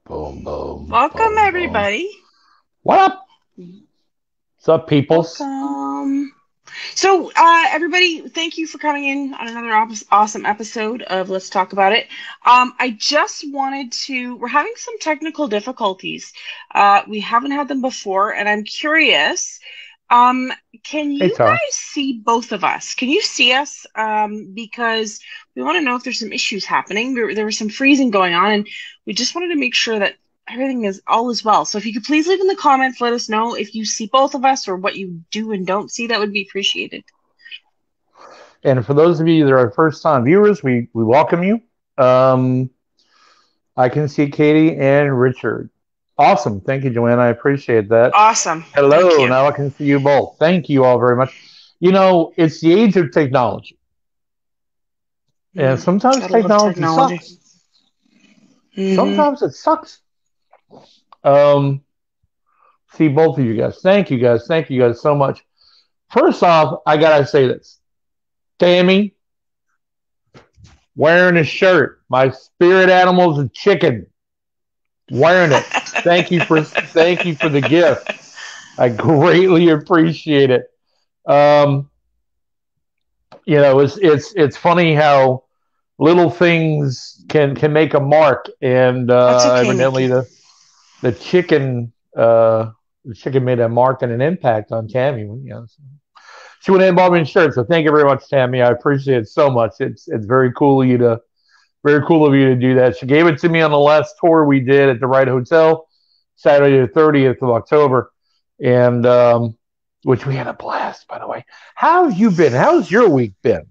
Boom, boom, Welcome, boom, boom. everybody. What up? What's up, peoples? Welcome. So, everybody, thank you for coming in on another awesome episode of Let's Talk About It. I just wanted to, we're having some technical difficulties. We haven't had them before, and I'm curious, um, can Hey, you Tara. guys see both of us? Can you see us? Because we want to know if there's some issues happening. There was some freezing going on, and we just wanted to make sure that everything is all is well. So if you could please leave in the comments, let us know if you see both of us or what you do and don't see. That would be appreciated. And for those of you that are first-time viewers, we welcome you. Um, I can see Katie and Richard. Awesome. Thank you, Joanna. I appreciate that. Awesome. Thank Hello. you. Now I can see you both. Thank you all very much. You know, it's the age of technology, and sometimes Gotta love technology technology. sucks. Hmm. Sometimes it sucks. Um, See both of you guys. Thank you guys. Thank you guys so much. First off, I gotta say this. Tammy, wearing a shirt. My spirit animal's a chicken. Wearing it. Thank you for the gift. I greatly appreciate it. Um, it's funny how little things can make a mark, and That's okay, evidently Mickey. the chicken made a mark and an impact on Tammy. So she went ahead and bought me a shirt. So thank you very much, Tammy. I appreciate it so much. It's very cool of you to do that. She gave it to me on the last tour we did at the Right Hotel, Saturday the 30th of October, and which we had a blast, by the way. How have you been? How's your week been?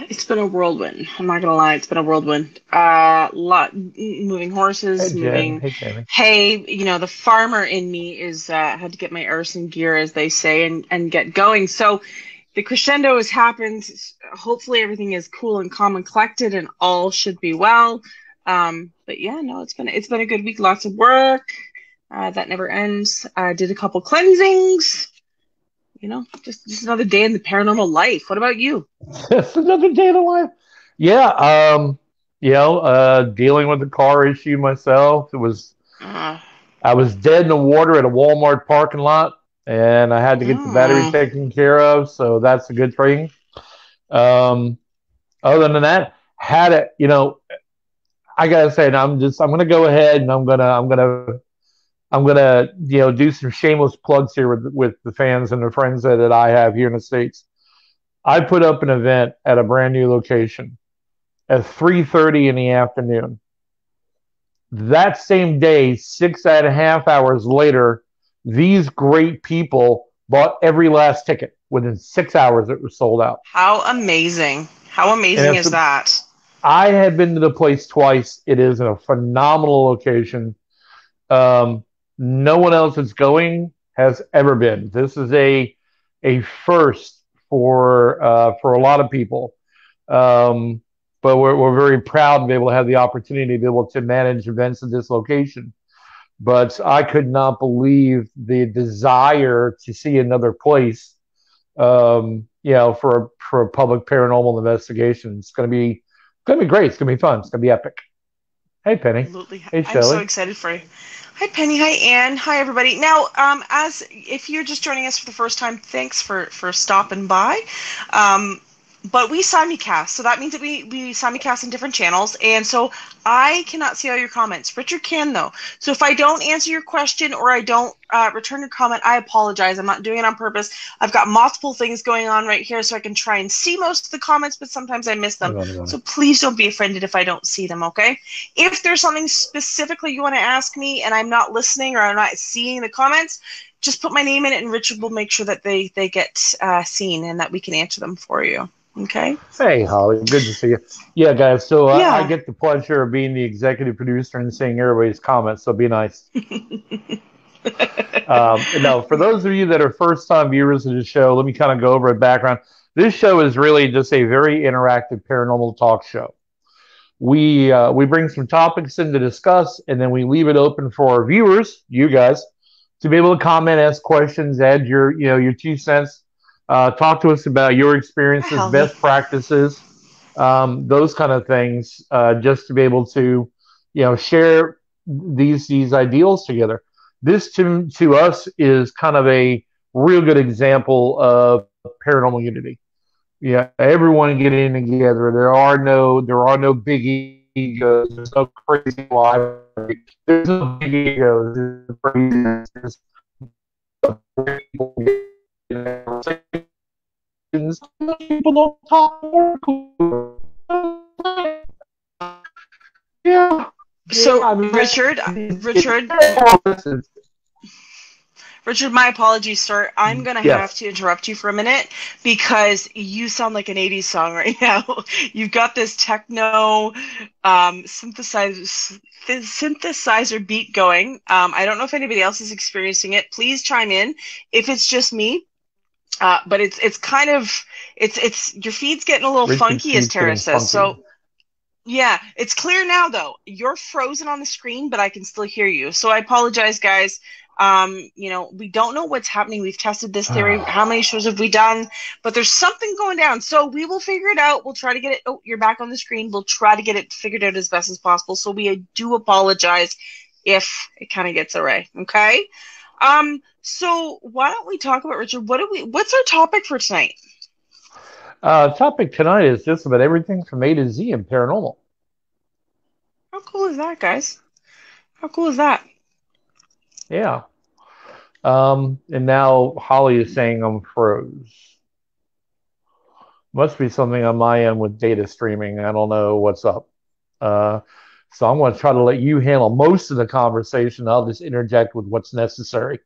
It's been a whirlwind. I'm not gonna lie, it's been a whirlwind. Lot moving Hey, horses, Jen. moving Hey, Tammy. hay. The farmer in me is had to get my arse in gear, as they say, and get going. So the crescendo has happened. Hopefully, everything is cool and calm and collected, and all should be well. But yeah, no, it's been a good week. Lots of work. That never ends. Did a couple cleansings. Just another day in the paranormal life. What about you? It's another day in the life. Yeah, dealing with the car issue myself. Uh, I was dead in the water at a Walmart parking lot, and I had to get the battery mm. taken care of. So that's a good thing. Um, Other than that, had it. I gotta say, I'm gonna go ahead and I'm gonna do some shameless plugs here with the fans and the friends that I have here in the states. I put up an event at a brand new location at 3:30 in the afternoon. That same day, 6.5 hours later, these great people bought every last ticket. Within 6 hours, it was sold out. How amazing. How And amazing it's is that? I have been to the place twice. It is a phenomenal location. Um, no one else that's going has ever been. This is a first for a lot of people. Um, but we're very proud to be able to have the opportunity to be able to manage events at this location. But I could not believe the desire to see another place. For a public paranormal investigation, it's gonna be great. It's gonna be fun. It's gonna be epic. Hey, Penny. Absolutely. Hey, I'm so Shelly. excited for you. Hi, Penny. Hi, Anne. Hi, everybody. Now, as if you're just joining us for the first time, thanks for stopping by. Um, but we simulcast, so that means that we simulcast in different channels, and so I cannot see all your comments. Richard can though. So if I don't answer your question or I don't return your comment, I apologize. I'm not doing it on purpose. I've got multiple things going on right here, so I can try and see most of the comments, but sometimes I miss them. So please don't be offended if I don't see them. Okay. If there's something specifically you want to ask me and I'm not listening or I'm not seeing the comments, just put my name in it and Richard will make sure that they get seen and that we can answer them for you. Okay? Hey, Holly. Good to see you. Yeah, guys. So I Yeah. get the pleasure of being the executive producer and seeing everybody's comments. So be nice. Now, for those of you that are first-time viewers of the show, let me kind of go over a background. This show is really just a very interactive paranormal talk show. We bring some topics in to discuss, and then we leave it open for our viewers, you guys, to be able to comment, ask questions, add your 2 cents, talk to us about your Hi, experiences, Holly. best practices, those kind of things, just to be able to share. these ideals together. This to us is kind of a real good example of paranormal unity. Yeah, everyone getting together. There are no big egos. There's no crazy rivalry. There's no big egos. There's craziness. There's people people don't talk. Yeah. So, Yeah, I mean, Richard, my apologies, sir. I'm going to have yes. to interrupt you for a minute because you sound like an 80s song right now. You've got this techno synthesizer beat going. I don't know if anybody else is experiencing it. Please chime in if it's just me. But it's kind of it's your feed's getting a little funky, as Tara says. So yeah, it's clear now though. You're frozen on the screen, but I can still hear you. So I apologize, guys. We don't know what's happening. We've tested this theory. How many shows have we done? But there's something going down. So we will figure it out. We'll try to get it. Oh, you're back on the screen. We'll try to get it figured out as best as possible. So we do apologize if it kind of gets awry. Okay. So why don't we talk about, Richard? What's our topic for tonight? Topic tonight is just about everything from A to Z in paranormal. How cool is that, guys? How cool is that? Yeah. And now Holly is saying I'm froze. Must be something on my end with data streaming. I don't know what's up. So I'm going to try to let you handle most of the conversation. I'll just interject with what's necessary.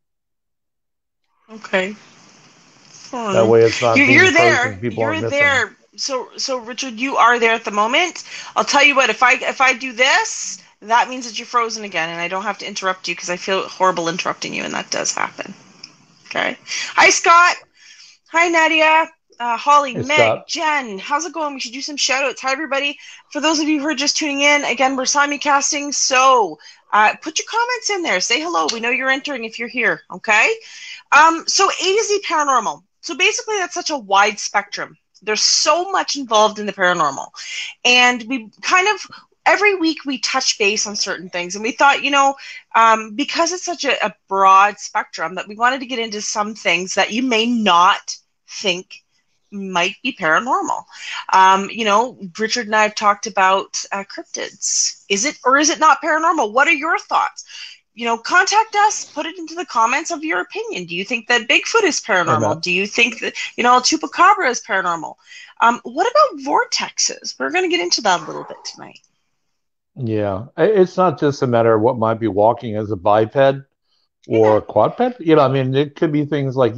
Okay. Fine. That way it's not you're there. You're there. So Richard, you are there at the moment. I'll tell you what, if I do this, that means that you're frozen again, and I don't have to interrupt you because I feel horrible interrupting you, and that does happen. Okay. Hi, Scott. Hi, Nadia. Holly, hey, Meg, Scott. Jen. How's it going? We should do some shout-outs. Hi, everybody. For those of you who are just tuning in, again, we're simulcasting, so put your comments in there. Say hello. We know you're entering if you're here, okay? So A to Z paranormal. So basically, that's such a wide spectrum. There's so much involved in the paranormal. And we kind of, every week we touch base on certain things. And we thought, because it's such a broad spectrum, that we wanted to get into some things that you may not think might be paranormal. Richard and I have talked about cryptids. Is it or is it not paranormal? What are your thoughts? Contact us, put it into the comments of your opinion. Do you think that Bigfoot is paranormal? Do you think that, Chupacabra is paranormal? What about vortexes? We're going to get into that a little bit tonight. Yeah. It's not just a matter of what might be walking as a biped or a quadruped. It could be things like,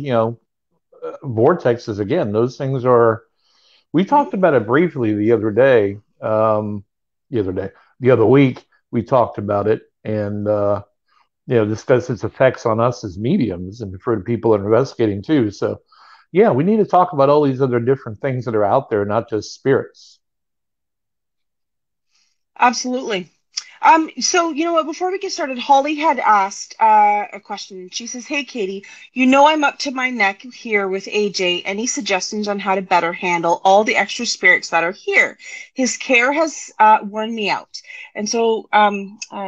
vortexes. Again, those things are, we talked about it briefly the other week, we talked about it and, discuss its effects on us as mediums and for the people that are investigating too. So, yeah, we need to talk about all these other different things that are out there, not just spirits. Absolutely. So you know what, before we get started, Holly had asked a question. She says, "Hey, Katie, I'm up to my neck here with AJ. Any suggestions on how to better handle all the extra spirits that are here? His care has worn me out." And so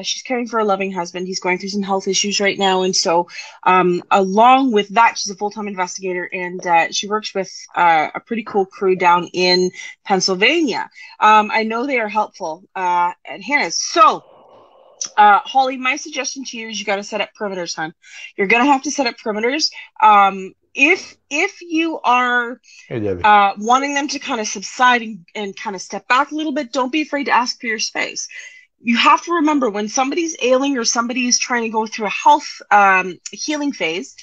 she's caring for a loving husband. He's going through some health issues right now. And so along with that, she's a full-time investigator, and she works with a pretty cool crew down in Pennsylvania. I know they are helpful at Hannah's. So Holly, my suggestion to you is you got to set up perimeters, hon. You're going to have to set up perimeters. If you are wanting them to kind of subside and kind of step back a little bit, don't be afraid to ask for your space. You have to remember, when somebody's ailing or somebody is trying to go through a health healing phase,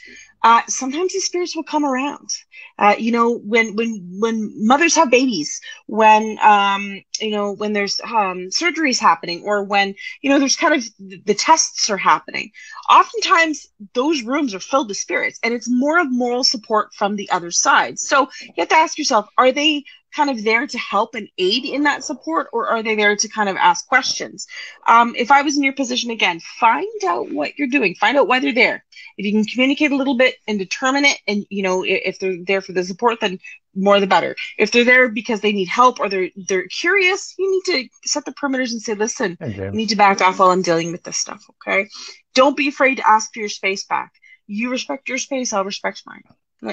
sometimes these spirits will come around. When mothers have babies, when there's surgeries happening, or when there's kind of the tests are happening, oftentimes those rooms are filled with spirits, and it's more of moral support from the other side. So you have to ask yourself, are they kind of there to help and aid in that support, or are they there to kind of ask questions? If I was in your position, again, find out what you're doing, find out why they're there. If you can communicate a little bit and determine it, and if they're there for the support, then more the better. If they're there because they need help or they're curious, you need to set the perimeters and say, listen, Hey, you James. need to back off while I'm dealing with this stuff, okay? Don't be afraid to ask for your space back. You respect your space, I'll respect mine.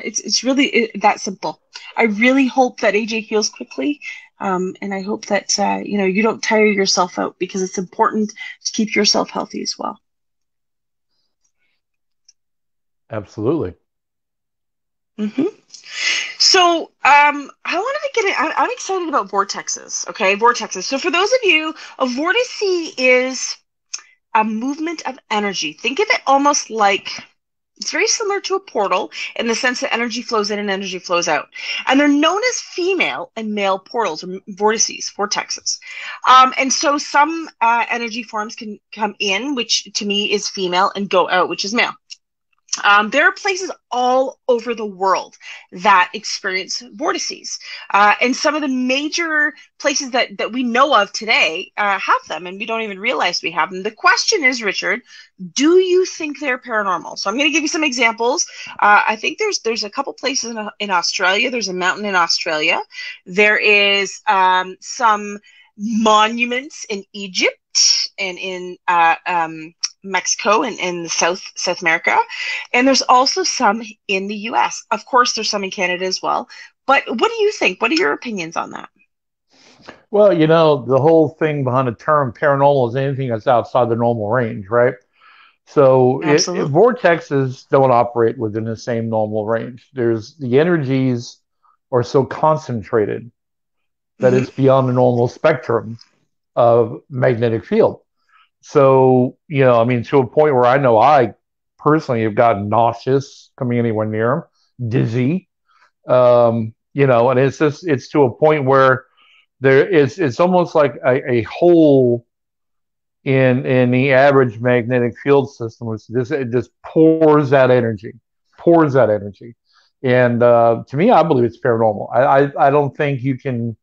It's really that simple. I really hope that AJ heals quickly, and I hope that you don't tire yourself out, because it's important to keep yourself healthy as well. Absolutely. hmm So, I wanted to get in. I'm excited about vortexes. Okay, vortexes. So, for those of you, a vortice is a movement of energy. Think of it almost like it's very similar to a portal in the sense that energy flows in and energy flows out. And they're known as female and male portals, or vortices, vortexes. And so some energy forms can come in, which to me is female, and go out, which is male. There are places all over the world that experience vortices. And some of the major places that we know of today have them, and we don't even realize we have them. The question is, Richard, do you think they're paranormal? So I'm going to give you some examples. I think there's a couple places in Australia. There's a mountain in Australia. There is some monuments in Egypt and in Mexico and in South America, and there's also some in the U.S. Of course, there's some in Canada as well. But what do you think? What are your opinions on that? Well, the whole thing behind the term paranormal is anything that's outside the normal range, right? So Absolutely. vortexes don't operate within the same normal range. The energies are so concentrated that hmm it's beyond the normal spectrum of magnetic field. So, I mean, to a point where I know I personally have gotten nauseous coming anywhere near them, dizzy, and it's to a point where it's almost like a hole in the average magnetic field system, which it just pours that energy. And to me, I believe it's paranormal. I don't think you can.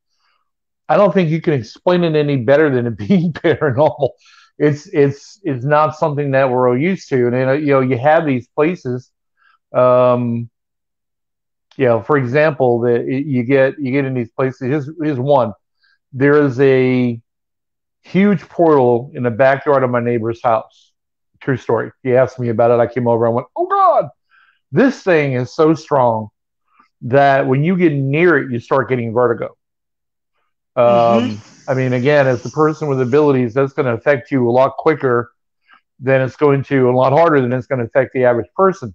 I don't think you can explain it any better than it being paranormal. It's not something that we're all used to, and you have these places. Um, for example, that you get in these places. Here's one. There is a huge portal in the backyard of my neighbor's house. True story. He asked me about it. I came over and went, "Oh God, this thing is so strong that when you get near it, you start getting vertigo." hmm I mean, again, as the person with abilities, that's going to affect you a lot quicker than it's going to, a lot harder than it's going to affect the average person.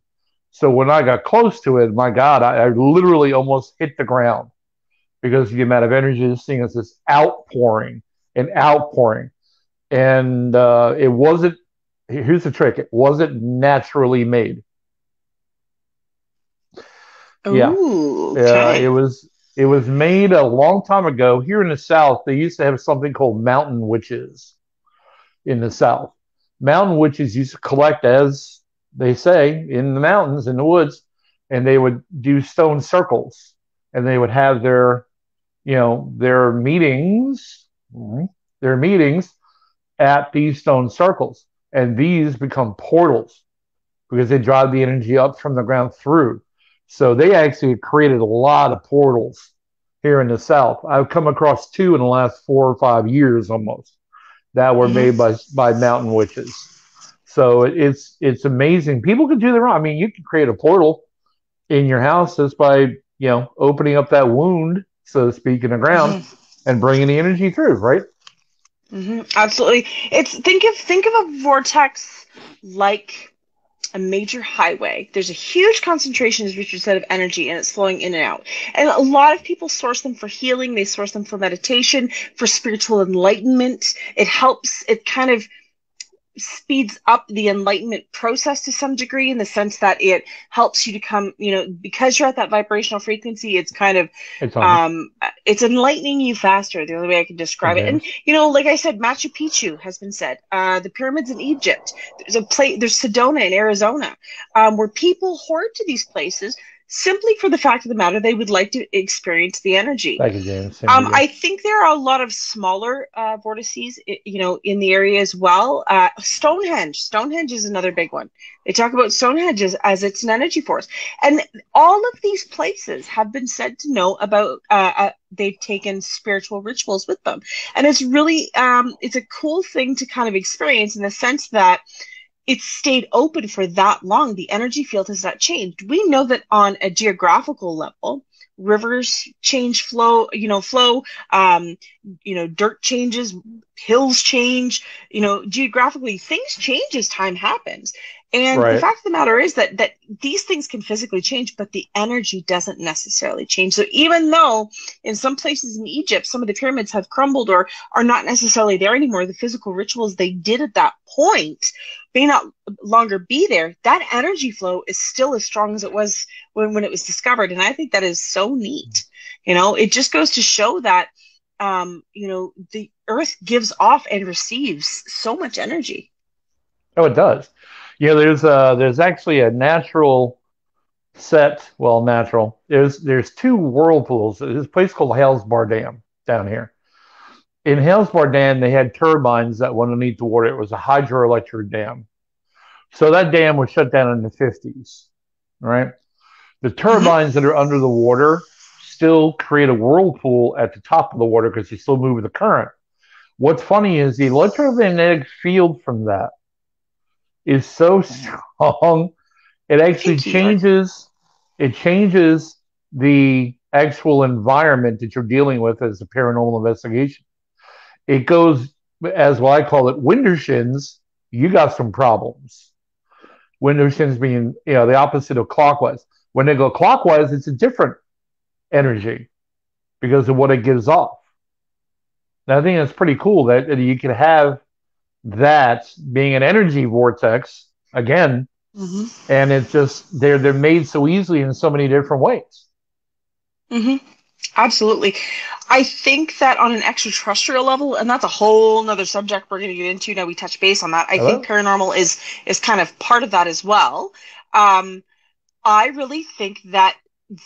So when I got close to it, my God, I literally almost hit the ground because the amount of energy this thing is just outpouring and outpouring. And it wasn't, here's the trick, it wasn't naturally made. Yeah. Ooh, Yeah, okay. it was made a long time ago. Here in the South, they used to have something called mountain witches in the South. Mountain witches used to collect, as they say, in the mountains, in the woods, and they would do stone circles, and they would have their meetings, their meetings at these stone circles, and these become portals because they drive the energy up from the ground through. So they actually created a lot of portals here in the South. I've come across two in the last 4 or 5 years almost that were hmm made by mountain witches. So it's amazing. People can do their own. I mean, you can create a portal in your house just by opening up that wound, so to speak, in the ground hmm and bringing the energy through, right? Absolutely. It's think of a vortex like a major highway. There's a huge concentration, as Richard said, of energy, and it's flowing in and out. And a lot of people source them for healing. They source them for meditation, for spiritual enlightenment. It helps. It kind of speeds up the enlightenment process to some degree, in the sense that it helps you to come, because you're at that vibrational frequency. It's kind of Hey, Tanya. it's enlightening you faster, the only way I can Hey, describe it. And James. like I said, Machu Picchu has been said, the pyramids in Egypt, there's Sedona in Arizona, where people hoard to these places simply for the fact of the matter they would like to experience the energy. Thank you, James. Same to you. I think there are a lot of smaller vortices, in the area as well. Stonehenge is another big one. They talk about Stonehenge as it's an energy force, and all of these places have been said to know about. They've taken spiritual rituals with them, and it's really it's a cool thing to kind of experience in the sense that it's stayed open for that long. The energy field has not changed. We know that on a geographical level, rivers change flow, dirt changes, hills change, geographically things change as time happens. And the fact of the matter is that these things can physically change, but the energy doesn't necessarily change. So even though in some places in Egypt, some of the pyramids have crumbled or are not necessarily there anymore, the physical rituals they did at that point may not longer be there. That energy flow is still as strong as it was when it was discovered. And I think that is so neat. It just goes to show that, the earth gives off and receives so much energy. Oh, it does. There's actually a natural set. Well, natural. There's two whirlpools. There's a place called Hellesbar Dam down here. In Hellesbar Dam, they had turbines that went underneath the water. It was a hydroelectric dam. So that dam was shut down in the 50s, right? The turbines that are under the water still create a whirlpool at the top of the water because they still move the current. What's funny is the electromagnetic field from that is so strong, it actually changes the actual environment that you're dealing with as a paranormal investigation. It goes, as what I call it, window shins, you got some problems. Window shins being, the opposite of clockwise. When they go clockwise, it's a different energy because of what it gives off. And I think that's pretty cool that you can have that being an energy vortex again, and it's just they're made so easily in so many different ways. Absolutely. I think that on an extraterrestrial level, and that's a whole nother subject we're going to get into now, we touch base on that. I think paranormal is kind of part of that as well. I really think that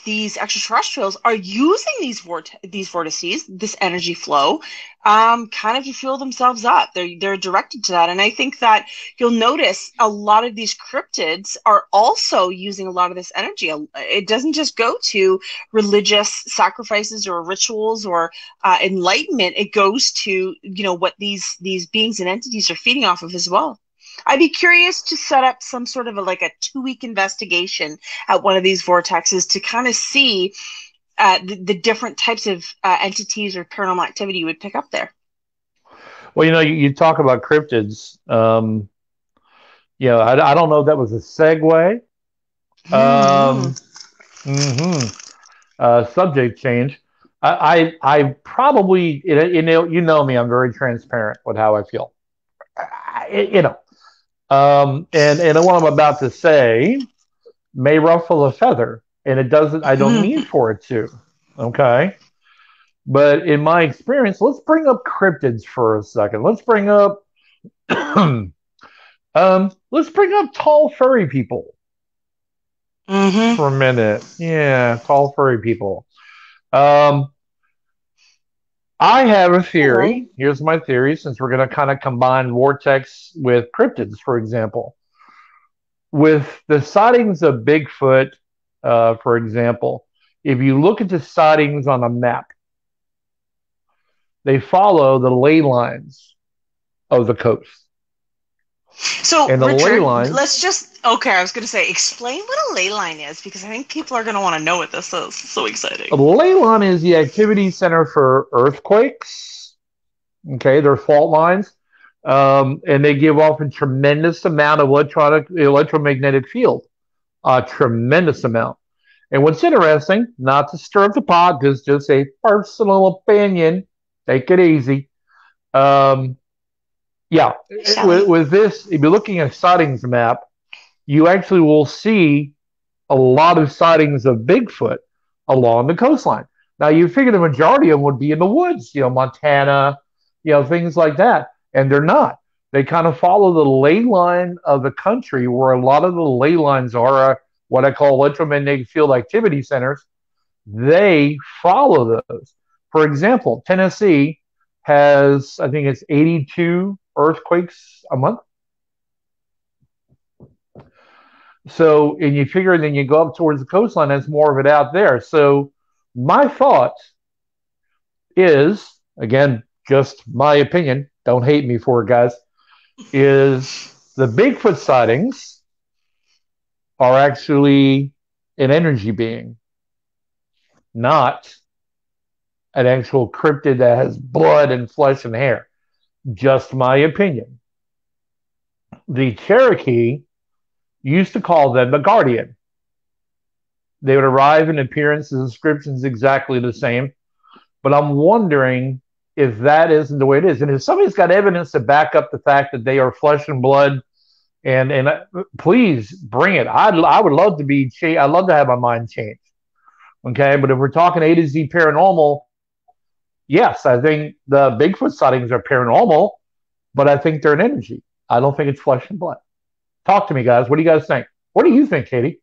these extraterrestrials are using these vortices, this energy flow, kind of to fuel themselves up. They're directed to that. And I think that you'll notice a lot of these cryptids are also using a lot of this energy. It doesn't just go to religious sacrifices or rituals or enlightenment. It goes to, what these beings and entities are feeding off of as well. I'd be curious to set up some sort of a 2-week investigation at one of these vortexes to kind of see the different types of entities or paranormal activity you would pick up there. Well, you talk about cryptids. I don't know if that was a segue. Subject change. I probably, you know me, I'm very transparent with how I feel. And what I'm about to say may ruffle a feather, and it doesn't. I don't mean for it to. Okay, but in my experience, let's bring up cryptids for a second. Let's bring up, tall furry people for a minute. Yeah, tall furry people. I have a theory. Here's my theory, since we're going to kind of combine vortex with cryptids, for example. With the sightings of Bigfoot, for example, if you look at the sightings on a map, they follow the ley lines of the coast. So, and Richard, let's just, I was going to say, explain what a ley line is, because I think people are going to want to know what this is. It's so exciting. A ley line is the activity center for earthquakes. Okay, they're fault lines. And they give off a tremendous amount of electromagnetic field. A tremendous amount. And what's interesting, not to stir up the pot, because just a personal opinion, take it easy. With this, if you're looking at a sightings map, you actually will see a lot of sightings of Bigfoot along the coastline. Now, you figure the majority of them would be in the woods, Montana, things like that. And they're not. They kind of follow the ley line of the country, where a lot of the ley lines are what I call electromagnetic field activity centers, they follow those. For example, Tennessee has, I think it's 82 earthquakes a month. So, and you figure then you go up towards the coastline, there's more of it out there. So, my thought is, again, just my opinion, don't hate me for it, guys, is the Bigfoot sightings are actually an energy being, not an actual cryptid that has blood and flesh and hair. Just my opinion. The Cherokee used to call them the guardian. They would arrive in appearance, the description's exactly the same. But I'm wondering if that isn't the way it is. And if somebody's got evidence to back up the fact that they are flesh and blood, and please bring it. I would love to be I'd love to have my mind changed. Okay, but if we're talking A to Z paranormal, yes, I think the Bigfoot sightings are paranormal, but I think they're an energy. I don't think it's flesh and blood. Talk to me, guys. What do you guys think? What do you think, Katie?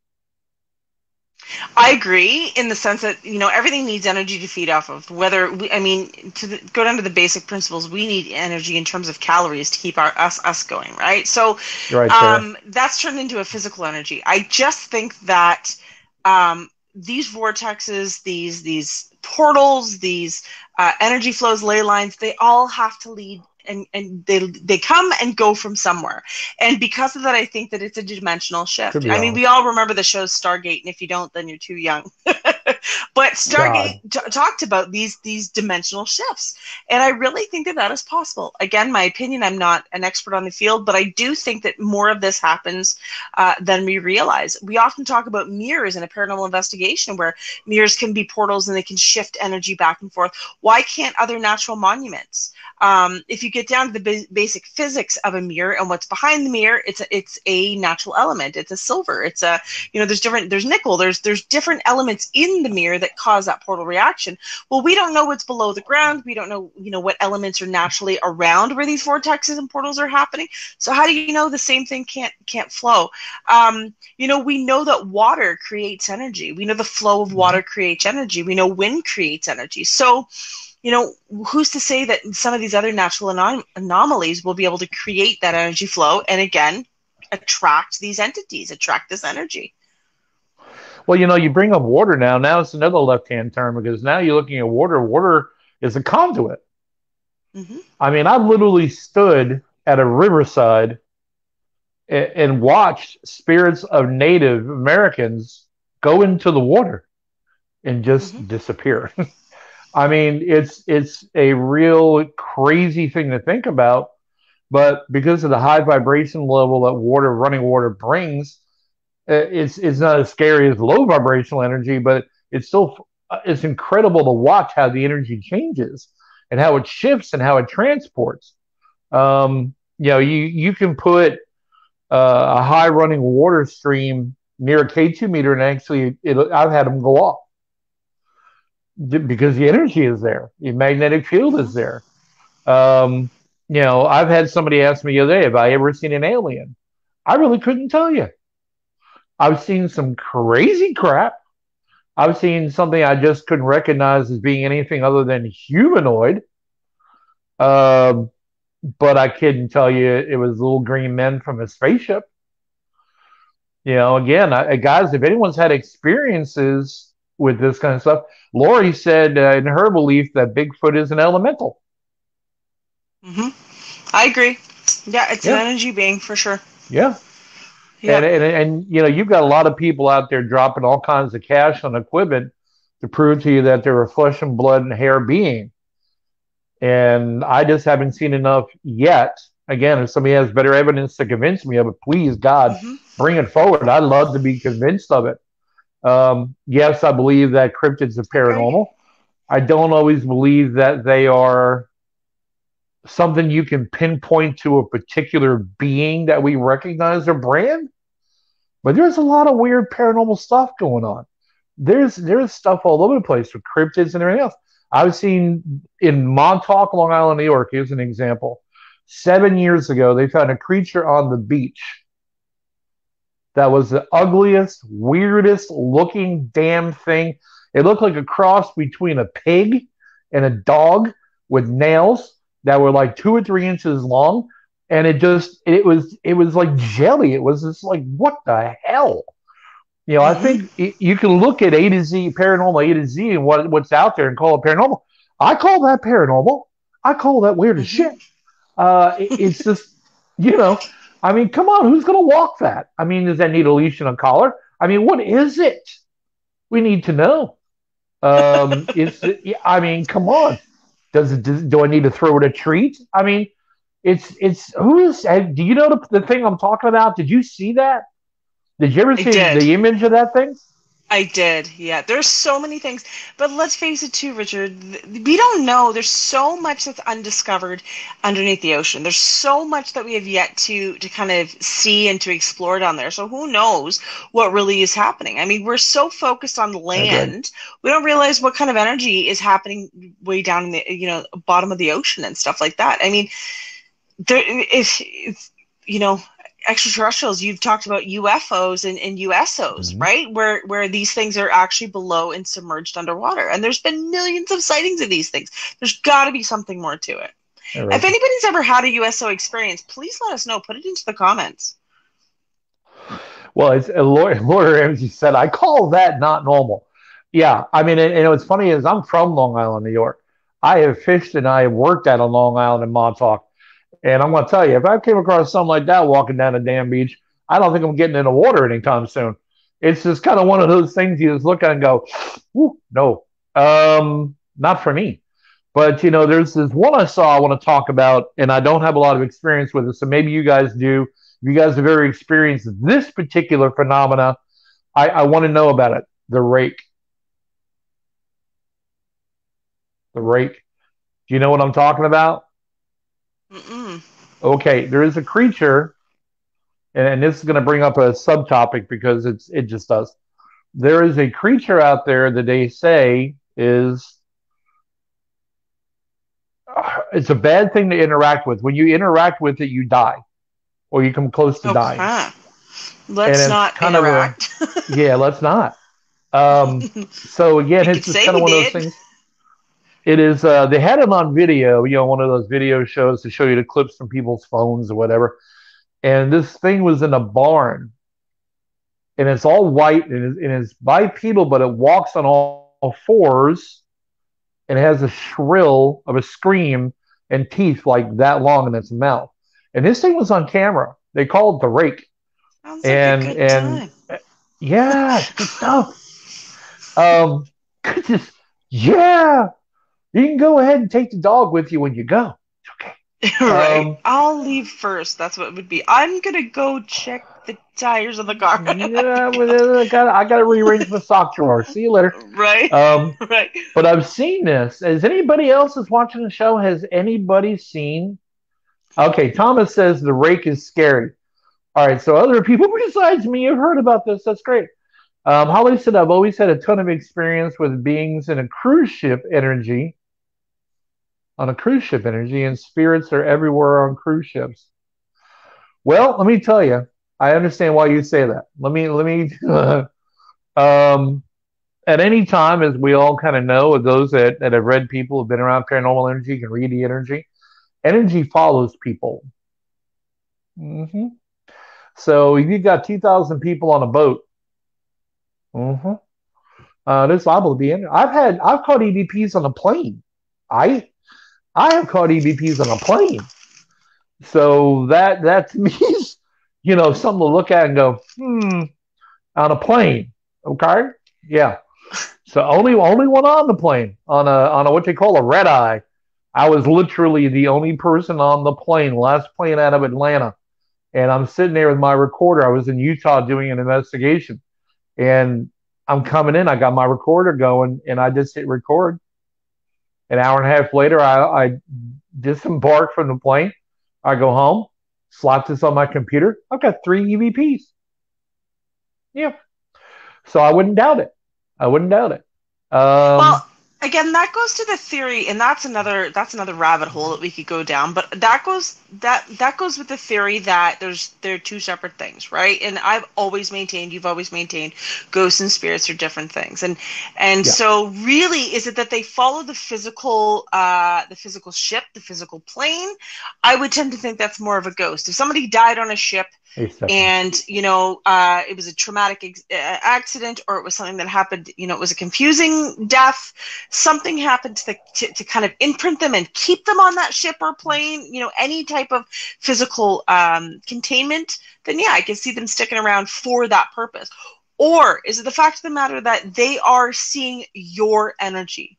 I agree in the sense that, everything needs energy to feed off of. Go down to the basic principles, we need energy in terms of calories to keep us going, right? So right, that's turned into a physical energy. I just think that these vortexes, these portals, these energy flows, ley lines, they all have to lead, and they come and go from somewhere. And because of that, I think that it's a dimensional shift. I mean, we all remember the show Stargate, and if you don't, then you're too young. But Stargate talked about these dimensional shifts. And I really think that is possible. Again, my opinion, I'm not an expert on the field, but I do think that more of this happens than we realize. We often talk about mirrors in a paranormal investigation, where mirrors can be portals and they can shift energy back and forth. Why can't other natural monuments? If you get down to the basic physics of a mirror and what's behind the mirror, it's a natural element. It's a silver. It's a, there's nickel. There's different elements in the mirror that cause that portal reaction. Well, we don't know what's below the ground. We don't know, what elements are naturally around where these vortexes and portals are happening. So how do you know the same thing can't flow? We know that water creates energy. We know the flow of water creates energy. We know wind creates energy. So, who's to say that some of these other natural anomalies will be able to create that energy flow and, again, attract these entities, attract this energy? Well, you bring up water now. Now it's another left-hand term, because now you're looking at water. Water is a conduit. Mm-hmm. I mean, I've literally stood at a riverside and watched spirits of Native Americans go into the water and just disappear. I mean, it's a real crazy thing to think about, but because of the high vibration level that running water brings, it's not as scary as low vibrational energy, but it's incredible to watch how the energy changes and how it shifts and how it transports. You can put a high running water stream near a K2 meter, and actually I've had them go off because the energy is there, the magnetic field is there. I've had somebody ask me the other day, have I ever seen an alien? I really couldn't tell you. I've seen some crazy crap. I've seen something I just couldn't recognize as being anything other than humanoid. But I couldn't tell you it was little green men from a spaceship. Again, guys, if anyone's had experiences with this kind of stuff, Lori said in her belief that Bigfoot is an elemental. Mm-hmm. I agree. Yeah, it's an energy being for sure. Yeah. Yep. And you've got a lot of people out there dropping all kinds of cash on equipment to prove to you that they're a flesh and blood and hair being. And I just haven't seen enough yet. Again, if somebody has better evidence to convince me of it, please, God, bring it forward. I'd love to be convinced of it. Yes, I believe that cryptids are paranormal. I don't always believe that they are something you can pinpoint to a particular being that we recognize their brand. But there's a lot of weird paranormal stuff going on. There's stuff all over the place with cryptids and everything else. I've seen in Montauk, Long Island, New York, here's an example. 7 years ago, they found a creature on the beach that was the ugliest, weirdest looking damn thing. It looked like a cross between a pig and a dog with nails that were like 2 or 3 inches long. And it was like jelly. It was just like, what the hell? I Mm-hmm. think you can look at A to Z, paranormal A to Z, and what's out there and call it paranormal. I call that paranormal. I call that weird as Mm-hmm. shit. It's just, you know, I mean, come on, who's going to walk that? I mean, does that need a leash and a collar? I mean, what is it? We need to know. I mean, come on. Do I need to throw it a treat? I mean, who is, do you know the thing I'm talking about? Did you see that? Did you ever I see did. the image of that thing? I did. Yeah. There's so many things. But let's face it too, Richard. We don't know. There's so much that's undiscovered underneath the ocean. There's so much that we have yet to kind of see and to explore down there. So who knows what really is happening? I mean, we're so focused on I agree. land, we don't realize what kind of energy is happening way down in the bottom of the ocean and stuff like that. I mean, there if you know extraterrestrials, you've talked about UFOs and USOs, Mm-hmm. right, where these things are actually below and submerged underwater, and there's been millions of sightings of these things. There's got to be something more to it. All If right. anybody's ever had a USO experience, please let us know. Put it into the comments. Well, it's Lord Ramsey said, I call that not normal. Yeah, I mean, and what's funny is I'm from Long Island, New York. I have fished and I have worked out on Long Island and Montauk. And I'm going to tell you, if I came across something like that walking down a damn beach, I don't think I'm getting in the water anytime soon. It's just kind of one of those things you just look at and go, no, not for me. But there's this one I saw I want to talk about, and I don't have a lot of experience with it, so maybe you guys do. If you guys have ever experienced this particular phenomena, I want to know about it. The rake. The rake. Do you know what I'm talking about? Mm-mm. Okay, there is a creature, and this is going to bring up a subtopic because it just does. There is a creature out there that they say is it's a bad thing to interact with. When you interact with it, you die, or you come close to dying. Okay, And let's it's not kind of a interact. yeah, let's not. So again, We could it's just say kind of we one of those did. things. It is. They had it on video, one of those video shows to show you the clips from people's phones or whatever. And this thing was in a barn, and it's all white and it's bipedal, but it walks on all fours and it has a shrill of a scream and teeth like that long in its mouth. And this thing was on camera. They called it the rake. Sounds like a good And time. yeah, it's good stuff. Um, just yeah, you can go ahead and take the dog with you when you go. It's okay. Right. Um, I'll leave first. That's what it would be. I'm gonna go check the tires of the car. yeah, I got to rearrange my sock drawer. See you later. Right. Um, Right. but I've seen this. Has anybody else that's watching the show? Has anybody seen? Okay, Thomas says the rake is scary. All right, so other people besides me have heard about this. That's great. Holly said, I've always had a ton of experience with beings in a cruise ship energy, on a cruise ship energy, and spirits are everywhere on cruise ships. Well, let me tell you, I understand why you say that. Let me, um, at any time, as we all kind of know, of those that have read people, have been around paranormal energy, can read the energy follows people. Hmm. So if you've got 2,000 people on a boat, hmm there's liable to be in. I've caught EVPs on a plane. I I have caught EVPs on a plane. So that to me is something to look at and go on a plane. Okay, yeah. So only one on the plane on a what they call a red eye. I was literally the only person on the plane, last plane out of Atlanta, and I'm sitting there with my recorder. I was in Utah doing an investigation, and I'm coming in. I got my recorder going, and I just hit record. An hour and a half later, I disembark from the plane. I go home, slap this on my computer. I've got 3 EVPs. Yeah. So I wouldn't doubt it. I wouldn't doubt it. Well, Um, again, that goes to the theory, and that's another rabbit hole that we could go down, but that goes with the theory that they're two separate things, right? And I've always maintained, you've always maintained, ghosts and spirits are different things. And Yeah, so really, is it that they follow the physical ship, the physical plane? I would tend to think that's more of a ghost. If somebody died on a ship a second. and it was a traumatic accident, or it was something that happened, it was a confusing death, something happened to kind of imprint them and keep them on that ship or plane, any type of physical containment, then yeah, I can see them sticking around for that purpose. Or is it the fact of the matter that they are seeing your energy?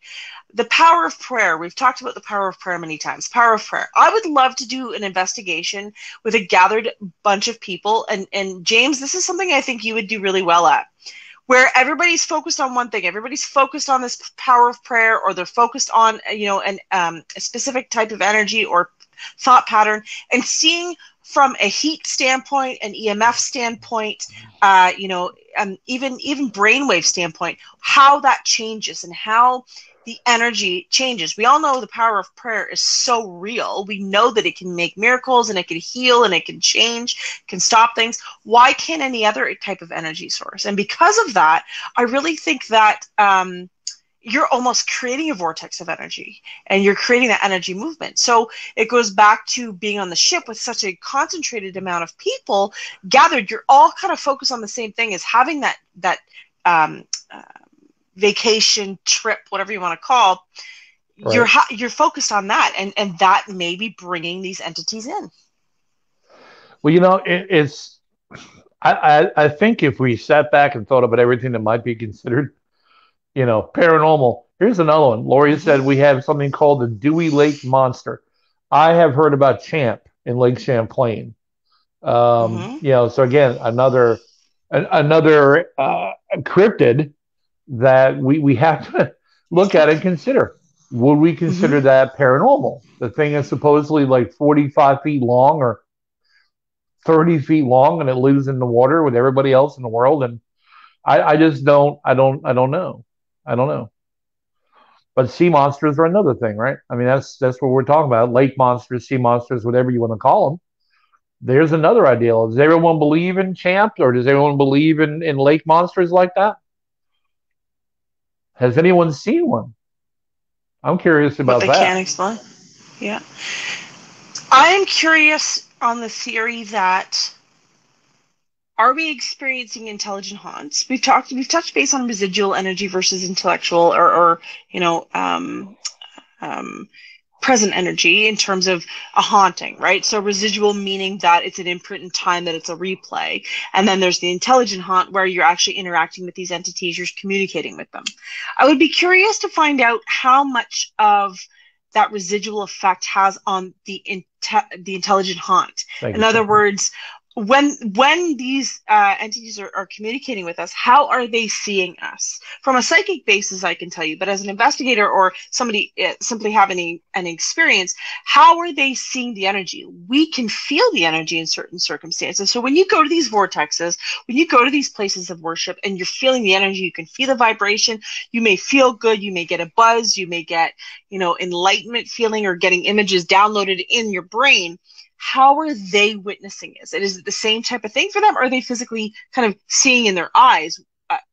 The power of prayer. We've talked about the power of prayer many times. Power of prayer. I would love to do an investigation with a gathered bunch of people. And James, this is something I think you would do really well at, where everybody's focused on one thing. Everybody's focused on this power of prayer, or they're focused on, a specific type of energy or thought pattern, and seeing from a heat standpoint, an EMF standpoint, even brainwave standpoint, how that changes and how the energy changes. We all know the power of prayer is so real. We know that it can make miracles and it can heal and it can change, can stop things. Why can't any other type of energy source? And because of that, I really think that you're almost creating a vortex of energy, and you're creating that energy movement. So it goes back to being on the ship with such a concentrated amount of people gathered. You're all kind of focused on the same thing, as having that um, uh, vacation trip, whatever you want to call. Right. You're focused on that, and that may be bringing these entities in. Well, it's. I think if we sat back and thought about everything that might be considered, paranormal. Here's another one. Lori said we have something called the Dewey Lake Monster. I have heard about Champ in Lake Champlain. Mm-hmm. So again, another cryptid that we have to look at and consider. Would we consider Mm-hmm. that paranormal? The thing is supposedly like 45 feet long or 30 feet long, and it lives in the water with everybody else in the world. And I just I don't know. I don't know. But sea monsters are another thing, right? I mean, that's what we're talking about. Lake monsters, sea monsters, whatever you want to call them. There's another ideal. Does everyone believe in Champ, or does everyone believe in lake monsters like that? Has anyone seen one? I'm curious What about they can't that. explain. Yeah. I am curious on the theory that, are we experiencing intelligent haunts? We've touched base on residual energy versus intellectual, or you know um, present energy in terms of a haunting, right? So residual meaning that it's an imprint in time, that it's a replay, and then there's the intelligent haunt where you're actually interacting with these entities, you're communicating with them. I would be curious to find out how much of that residual effect has on the intelligent haunt. Thank In you, other Stephanie. words, when these entities are communicating with us, how are they seeing us? From a psychic basis, I can tell you, but as an investigator or somebody simply having an experience, how are they seeing the energy? We can feel the energy in certain circumstances. So when you go to these vortexes, when you go to these places of worship and you're feeling the energy, you can feel the vibration, you may feel good, you may get a buzz, you may get, enlightenment feeling, or getting images downloaded in your brain. How are they witnessing it? Is it the same type of thing for them? Or are they physically kind of seeing in their eyes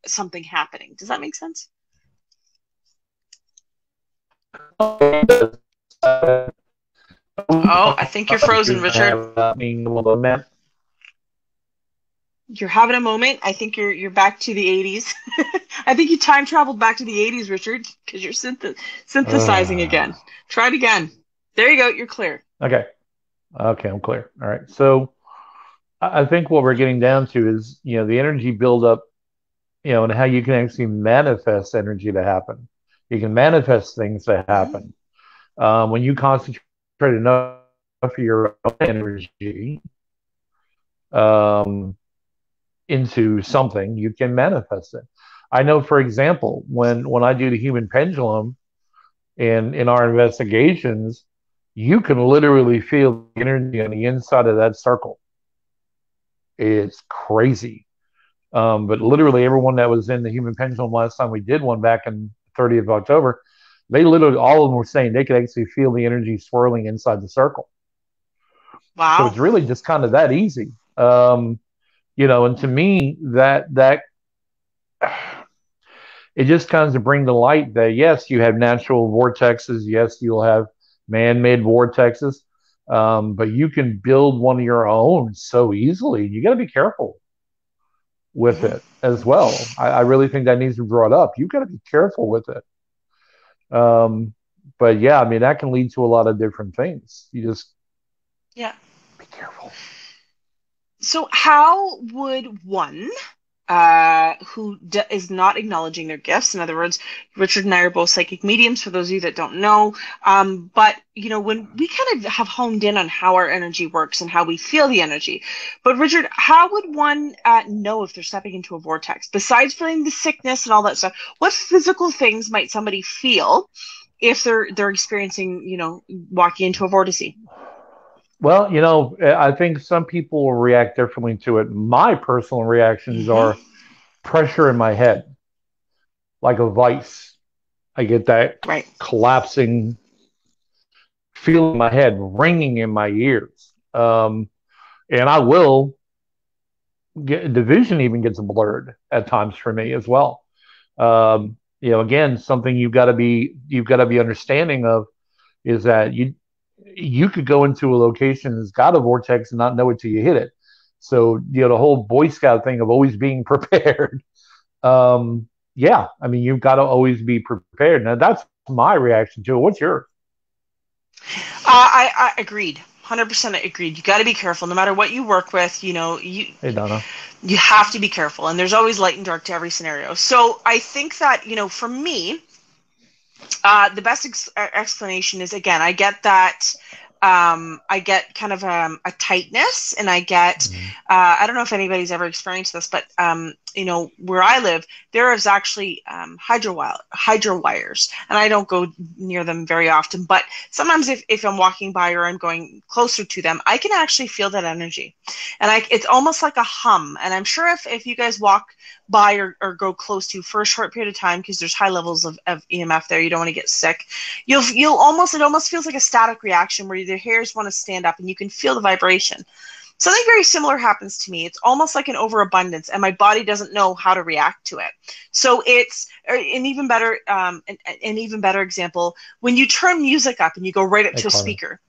something happening? Does that make sense? Oh, I think you're frozen, Richard. You're having a moment. I think you're back to the 80s. I think you time traveled back to the 80s, Richard, because you're synthesizing again. Try it again. There you go. You're clear. Okay. Okay, I'm clear. All right. So I think what we're getting down to is, the energy buildup, and how you can actually manifest energy to happen. You can manifest things to Mm-hmm. happen. When you concentrate enough of your own energy um, into something, you can manifest it. I know, for example, when I do the human pendulum in our investigations, you can literally feel the energy on the inside of that circle. It's crazy. But literally, everyone that was in the human pendulum last time we did one back in 30th of October, They literally, all of them were saying they could actually feel the energy swirling inside the circle. So Wow. it's really just kind of that easy. And to me, that it just comes to bring to light that yes, you have natural vortexes. Yes, you'll have man-made vortexes, but you can build one of your own so easily. You got to be careful with Mhm. it as well. I really think that needs to be brought up. You got to be careful with it. Um, but yeah, I mean that can lead to a lot of different things. You just Yeah. be careful. So, how would one who is not acknowledging their gifts. In other words, Richard and I are both psychic mediums, for those of you that don't know. But, when we kind of have honed in on how our energy works and how we feel the energy. But, Richard, how would one know if they're stepping into a vortex? Besides feeling the sickness and all that stuff, what physical things might somebody feel if they're experiencing, walking into a vortex? Well, I think some people will react differently to it. My personal reactions Hmm. are pressure in my head, like a vice. I get that Right. collapsing feeling in my head, ringing in my ears. And I will get the vision even gets blurred at times for me as well. Again, something you've got to be understanding of is that you could go into a location that's got a vortex and not know it till you hit it. So the whole Boy Scout thing of always being prepared. Yeah, I mean you've got to always be prepared. Now that's my reaction to it. What's yours? I agreed. 100% agreed. You got to be careful no matter what you work with, Hey Donna. you have to be careful, and there's always light and dark to every scenario. So I think that, for me, the best explanation is, again, I get that. I get kind of a tightness, and I get, Mm-hmm. I don't know if anybody's ever experienced this, but where I live, there is actually hydro wires, and I don't go near them very often. But sometimes, if I'm walking by or I'm going closer to them, I can actually feel that energy, and it's almost like a hum. And I'm sure if you guys walk by or go close to for a short period of time, because there's high levels of EMF there, you don't want to get sick. It almost feels like a static reaction where the hairs want to stand up and you can feel the vibration. Something very similar happens to me. It's almost like an overabundance, and my body doesn't know how to react to it. So it's an even better, an even better example when you turn music up and you go right up Hey to a Carmen. speaker.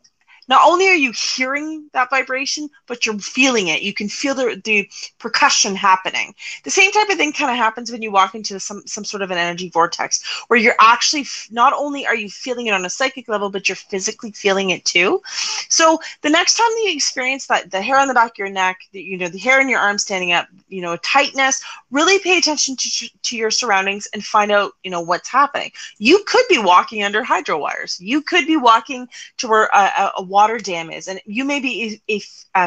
Not only are you hearing that vibration, but you're feeling it. You can feel the percussion happening. The same type of thing kind of happens when you walk into some sort of an energy vortex, where you're actually not only are you feeling it on a psychic level, but you're physically feeling it too. So the next time that you experience that, the hair on the back of your neck, the hair in your arm standing up, a tightness, really pay attention to your surroundings and find out, what's happening. You could be walking under hydro wires. You could be walking to where a water dam is, and you may be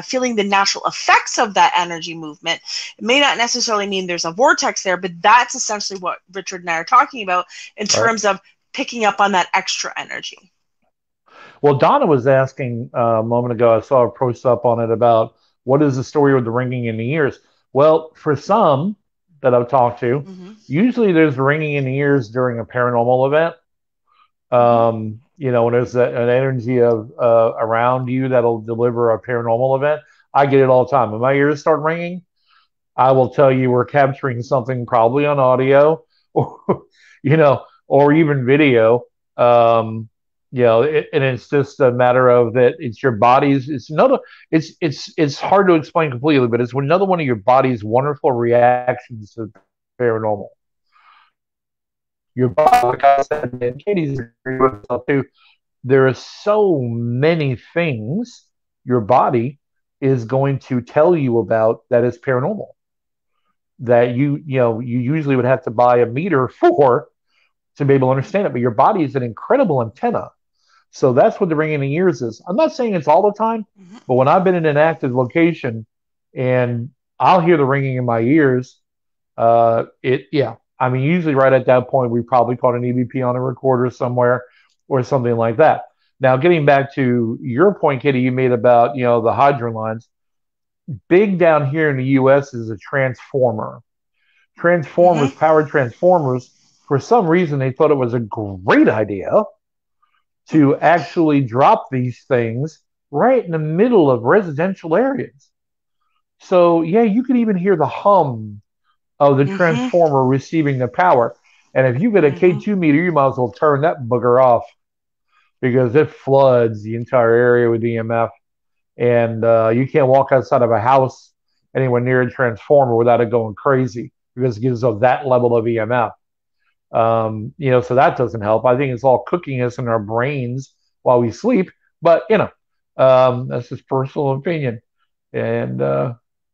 feeling the natural effects of that energy movement. It may not necessarily mean there's a vortex there, but that's essentially what Richard and I are talking about in Right. terms of picking up on that extra energy. Well, Donna was asking a moment ago. I saw a post up on it about what is the story with the ringing in the ears. Well, for some that I've talked to, Mm-hmm. usually there's ringing in the ears during a paranormal event. Mm-hmm. When there's an energy of around you that'll deliver a paranormal event. I get it all the time. When my ears start ringing, I will tell you we're capturing something probably on audio, or or even video. And it's just a matter of that. It's your body's. It's another. It's hard to explain completely, but it's another one of your body's wonderful reactions to paranormal. Your body, like I said, and Katie's agree with herself too. There are so many things your body is going to tell you about that is paranormal that you usually would have to buy a meter for to be able to understand it. But your body is an incredible antenna. So that's what the ringing in the ears is. I'm not saying it's all the time, Mm-hmm. but when I've been in an active location and I'll hear the ringing in my ears, yeah. I mean, usually right at that point, we probably caught an EVP on a recorder somewhere or something like that. Now, getting back to your point, Kitty, you made about the hydro lines. Big down here in the U.S. is a transformer. Mm-hmm. Power transformers for some reason, they thought it was a great idea to actually drop these things right in the middle of residential areas. So, yeah, you could even hear the hum of the Mm-hmm. transformer receiving the power. And if you get a Mm-hmm. K2 meter, you might as well turn that booger off because it floods the entire area with EMF. And you can't walk outside of a house anywhere near a transformer without it going crazy because it gives off that level of EMF. So that doesn't help. I think it's all cooking us in our brains while we sleep, but that's just personal opinion. And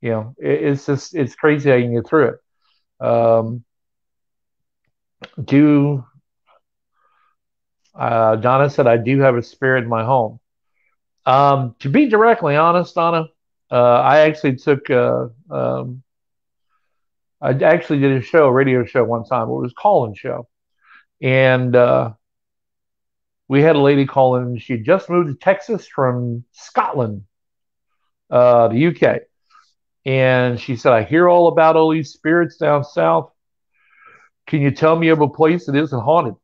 it's crazy how you can get through it. Do Donna said I do have a spirit in my home. To be directly honest, Donna, I actually took I actually did a radio show one time. It was a call-in show, and we had a lady call in. She just moved to Texas from Scotland, the UK, and she said, "I hear all about all these spirits down south. Can you tell me of a place that isn't haunted?"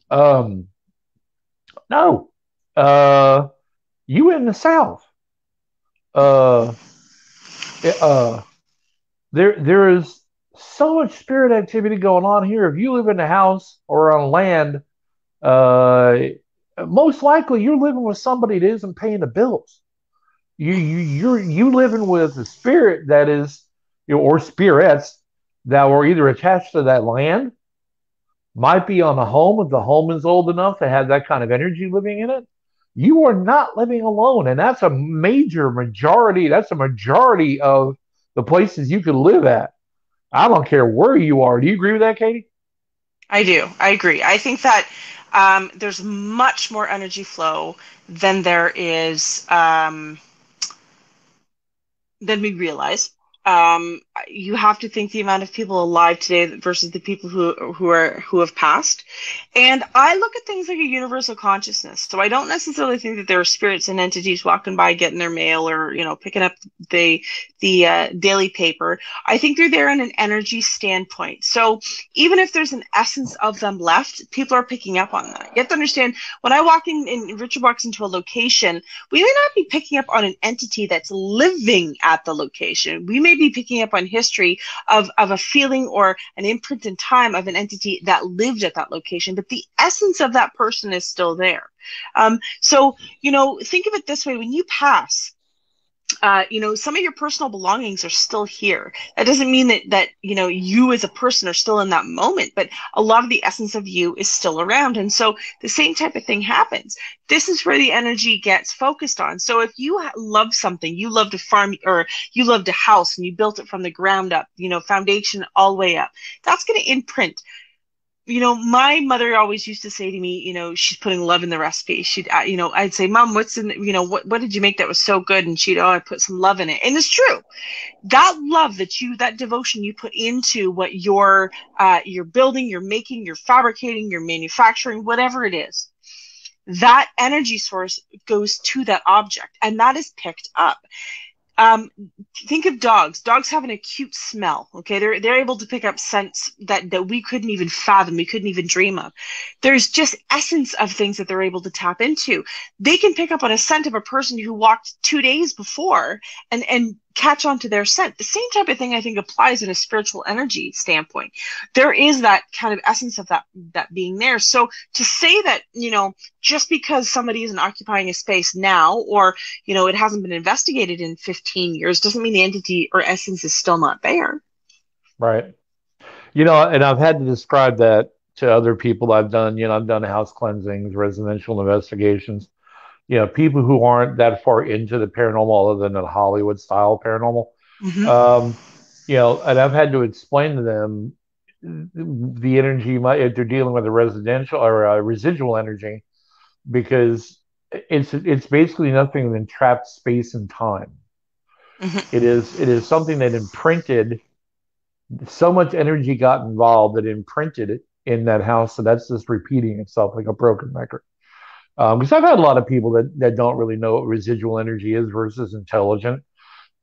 Um, no. Uh, you in the south? Uh, uh, there is so much spirit activity going on here. If you live in a house or on land, uh, most likely you're living with somebody that isn't paying the bills. You living with a spirit that is, or spirits that were either attached to that land, might be on a home if the home is old enough to have that kind of energy living in it. You are not living alone, and that's a major majority. That's a majority of the places you could live at. I don't care where you are. Do you agree with that, Katie? I do. I agree. I think that there's much more energy flow than there is than we realize. You have to think the amount of people alive today versus the people who have passed. And I look at things like a universal consciousness. So I don't necessarily think that there are spirits and entities walking by getting their mail or picking up the daily paper. I think they're there in an energy standpoint. So even if there's an essence of them left, people are picking up on that. You have to understand when I walk in Richard walks into a location, we may not be picking up on an entity that's living at the location. We may be picking up on history of a feeling or an imprint in time of an entity that lived at that location, but the essence of that person is still there. So, think of it this way: when you pass, some of your personal belongings are still here. That doesn't mean that you as a person are still in that moment, but a lot of the essence of you is still around. And so the same type of thing happens. This is where the energy gets focused on. So if you love something, you loved a farm or you loved a house and you built it from the ground up, foundation all the way up, that's going to imprint. My mother always used to say to me, she's putting love in the recipe. I'd say, Mom, what's in, what did you make that was so good? And I put some love in it. And it's true. That love that devotion you put into what you're building, you're making, you're fabricating, you're manufacturing, whatever it is, that energy source goes to that object and that is picked up. Um, think of dogs. Dogs have an acute smell. Okay, they're able to pick up scents that we couldn't even fathom, we couldn't even dream of. There's just essence of things that they're able to tap into. They can pick up on a scent of a person who walked 2 days before and catch on to their scent. The same type of thing I think applies in a spiritual energy standpoint. There is that kind of essence of that being there. So to say that, just because somebody isn't occupying a space now, or it hasn't been investigated in 15 years, doesn't mean the entity or essence is still not there. Right. And I've had to describe that to other people I've done. I've done house cleansings, residential investigations. People who aren't that far into the paranormal other than the Hollywood style paranormal. Mm-hmm. And I've had to explain to them the energy if they're dealing with a residential or a residual energy, because it's basically nothing than trapped space and time. Mm-hmm. It is something that imprinted so much energy got involved that imprinted it in that house. So that's just repeating itself like a broken record. Because I've had a lot of people that don't really know what residual energy is versus intelligent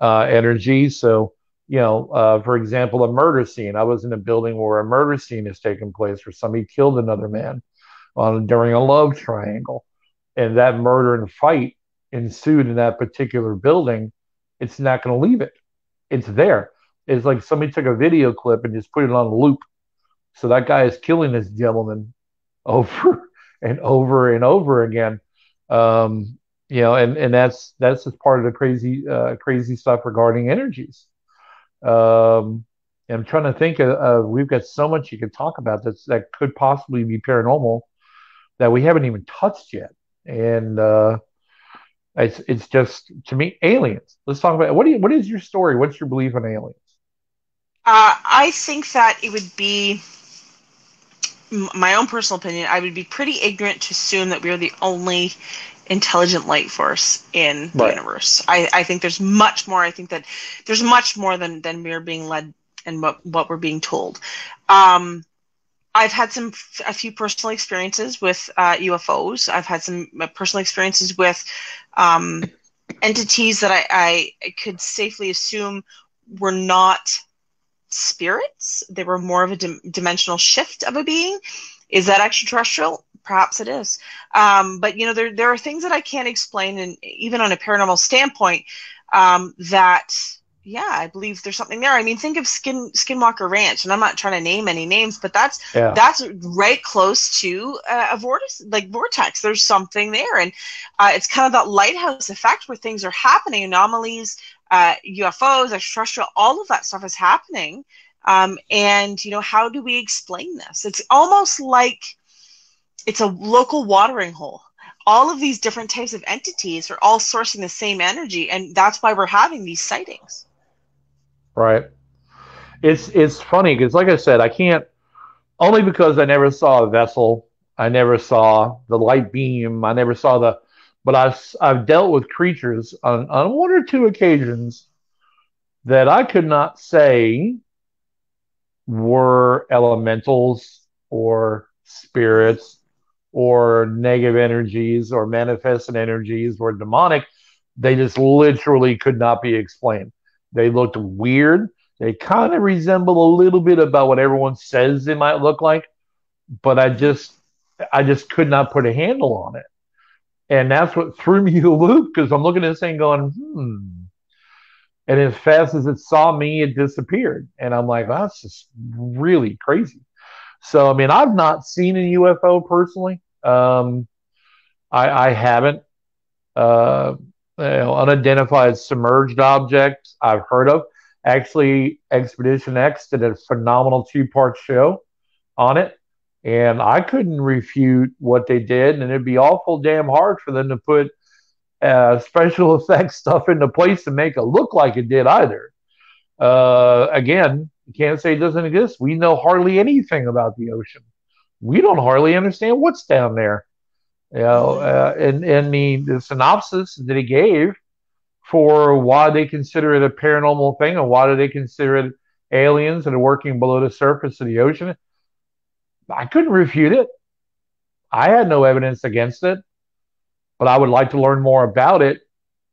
energy. So, for example, a murder scene. I was in a building where a murder scene has taken place where somebody killed another man during a love triangle, and that murder and fight ensued in that particular building. It's not going to leave it. It's there. It's like somebody took a video clip and just put it on a loop. So that guy is killing this gentleman over and over and over again. And that's just part of the crazy stuff regarding energies. I'm trying to think of we've got so much you could talk about that could possibly be paranormal that we haven't even touched yet. And it's just, to me, aliens. Let's talk about what is your story? What's your belief on aliens? I think that it would be my own personal opinion. I would be pretty ignorant to assume that we are the only intelligent light force in the universe. I think there's much more. I think that there's much more than we're being led and what we're being told. I've had a few personal experiences with UFOs. I've had some personal experiences with entities that I could safely assume were not spirits. They were more of a dimensional shift of a being. Is that extraterrestrial? Perhaps it is. But there are things that I can't explain, and even on a paranormal standpoint, that I believe there's something there. I mean, think of Skinwalker Ranch, and I'm not trying to name any names, but that's right close to a vortex. There's something there, and it's kind of that lighthouse effect where things are happening, anomalies, UFOs, extraterrestrial, all of that stuff is happening. And how do we explain this? It's almost like it's a local watering hole. All of these different types of entities are all sourcing the same energy, and that's why we're having these sightings. Right. It's funny because, like I said, I can't, only because I never saw a vessel, I never saw the light beam, I never saw but I've dealt with creatures on one or two occasions that I could not say were elementals or spirits or negative energies or manifested energies or demonic. They just literally could not be explained. They looked weird. They kind of resemble a little bit about what everyone says they might look like, but I just could not put a handle on it. And that's what threw me a loop, because I'm looking at this thing going, And as fast as it saw me, it disappeared. And I'm like, that's just really crazy. So, I mean, I've not seen a UFO personally. I haven't. Unidentified submerged objects I've heard of. Actually, Expedition X did a phenomenal 2-part show on it. And I couldn't refute what they did. And it'd be awful damn hard for them to put special effects stuff into place to make it look like it did either. Again, you can't say it doesn't exist. We know hardly anything about the ocean. We don't hardly understand what's down there. And the synopsis that he gave for why they consider it a paranormal thing and why do they consider it aliens that are working below the surface of the ocean, I couldn't refute it. I had no evidence against it, but I would like to learn more about it.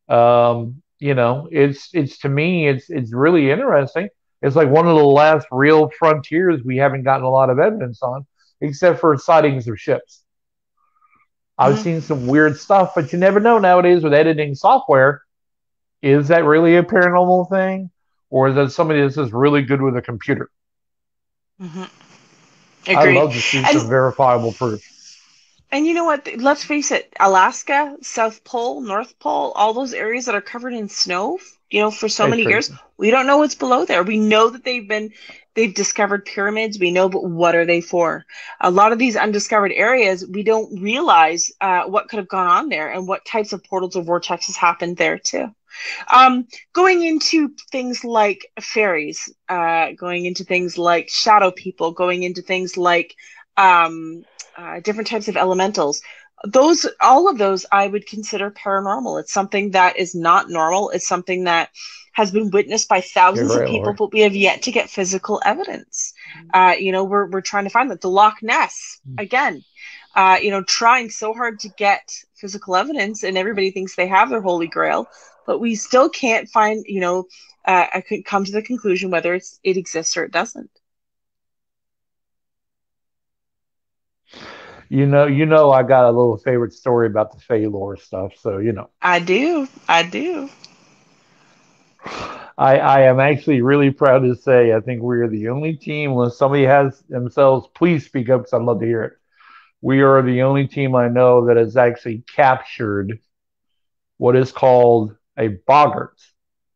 It's to me, it's really interesting. It's like one of the last real frontiers we haven't gotten a lot of evidence on, except for sightings of ships. I've seen some weird stuff, but you never know nowadays with editing software. Is that really a paranormal thing? Or is that somebody that's just really good with a computer? Mm-hmm. I'd love to see some verifiable proof. And you know what? Let's face it. Alaska, South Pole, North Pole, all those areas that are covered in snow, for so many years, we don't know what's below there. We know that they've discovered pyramids. We know, but what are they for? A lot of these undiscovered areas, we don't realize what could have gone on there and what types of portals or vortexes happened there too. Going into things like fairies, going into things like shadow people, going into things like different types of elementals. All of those I would consider paranormal. It's something that is not normal. It's something that has been witnessed by thousands of people, but we have yet to get physical evidence. We're trying to find that. The Loch Ness, again, trying so hard to get physical evidence, and everybody thinks they have their holy grail, but we still can't find, I could come to the conclusion whether it exists or it doesn't. I got a little favorite story about the Phalor stuff, so I do. I am actually really proud to say I think we are the only team, unless somebody has themselves, please speak up because I'd love to hear it. We are the only team I know that has actually captured what is called a boggart.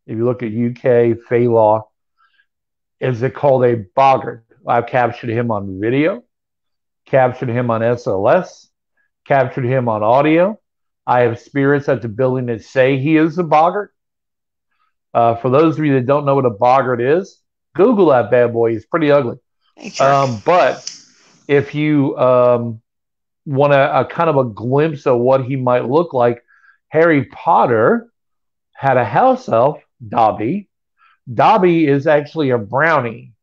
If you look at UK Phalor, is it called a boggart? I've captured him on video, captured him on SLS, captured him on audio. I have spirits at the building that say he is a boggart. For those of you that don't know what a boggart is, Google that bad boy. He's pretty ugly. But if you want a kind of a glimpse of what he might look like, Harry Potter had a house elf, Dobby. Dobby is actually a brownie.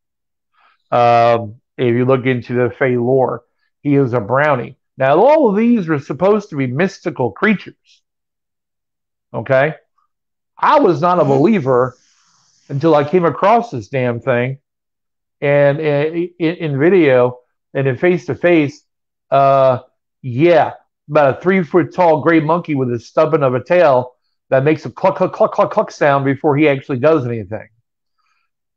If you look into the Fey lore, he is a brownie. Now, all of these are supposed to be mystical creatures. Okay? I was not a believer until I came across this damn thing. And in video and in face to face, yeah, about a 3 foot tall gray monkey with a stubbing of a tail that makes a cluck, cluck, cluck, cluck, cluck sound before he actually does anything.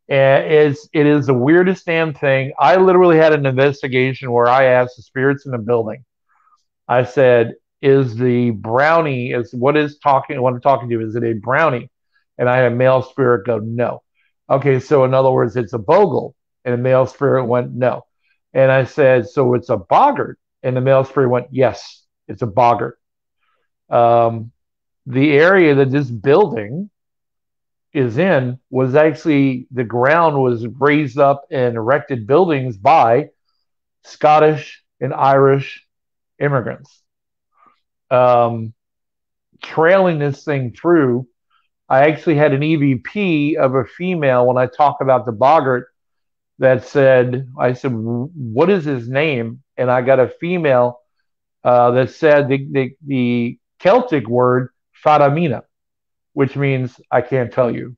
And it is the weirdest damn thing. I literally had an investigation where I asked the spirits in the building. I said, "Is the brownie what I'm talking to? Is it a brownie?" And I had a male spirit go, "No." Okay, so in other words, it's a bogle, and the male spirit went, "No." And I said, "So it's a boggart," and the male spirit went, "Yes, it's a boggart." The area that this building is in was actually the ground was raised up and erected buildings by Scottish and Irish immigrants. Trailing this thing through, I actually had an EVP of a female when I talk about the boggart that said, I said, "What is his name?" And I got a female that said the Celtic word faramina, which means I can't tell you.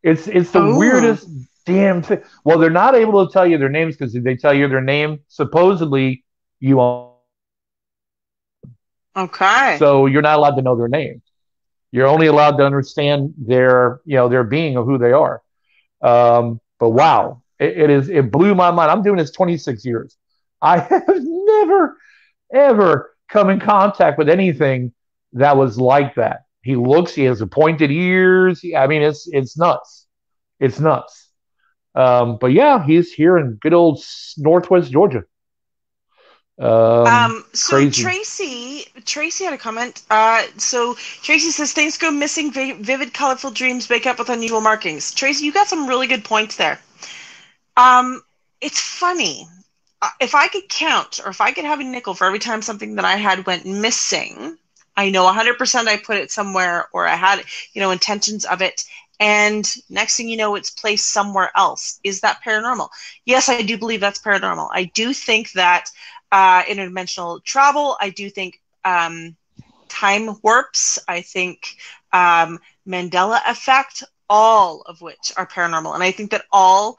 It's the weirdest damn thing. Well, they're not able to tell you their names because if they tell you their name, supposedly you are. Okay. So you're not allowed to know their name. You're only allowed to understand their being of who they are. But wow, it blew my mind. I'm doing this 26 years. I have never ever come in contact with anything that was like that. He has pointed ears. I mean, it's nuts. It's nuts. But yeah, he's here in good old Northwest Georgia. So Tracy had a comment. So Tracy says things go missing, vivid, colorful dreams wake up with unusual markings. Tracy, you got some really good points there. It's funny. If I could count, or if I could have a nickel for every time something that I had went missing, I know 100% I put it somewhere, or I had, intentions of it, and next thing you know, it's placed somewhere else. Is that paranormal? Yes, I do believe that's paranormal. I do think that interdimensional travel. I do think time warps. I think Mandela effect, all of which are paranormal. And I think that all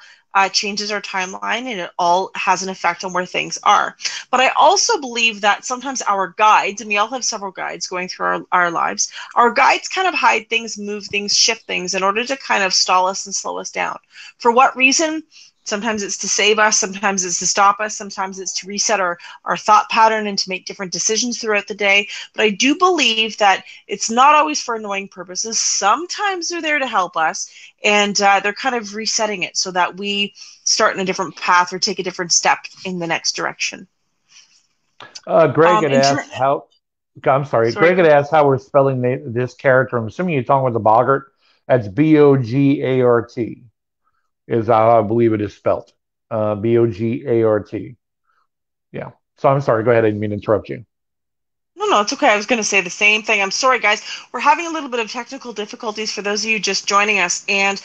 changes our timeline, and it all has an effect on where things are. But I also believe that sometimes our guides, and we all have several guides going through our lives, our guides kind of hide things, move things, shift things in order to kind of stall us and slow us down. For what reason? Sometimes it's to save us, sometimes it's to stop us, sometimes it's to reset our thought pattern and to make different decisions throughout the day. But I do believe that it's not always for annoying purposes. Sometimes they're there to help us, and they're kind of resetting it so that we start in a different path or take a different step in the next direction. Greg had asked how. I'm sorry. Greg had asked how we're spelling this character. I'm assuming you're talking about the boggart. That's Bogart. Is how I believe it is spelled. Bogart. Yeah. So I'm sorry. Go ahead. I didn't mean to interrupt you. No, it's okay. I was going to say the same thing. I'm sorry, guys. We're having a little bit of technical difficulties for those of you just joining us. And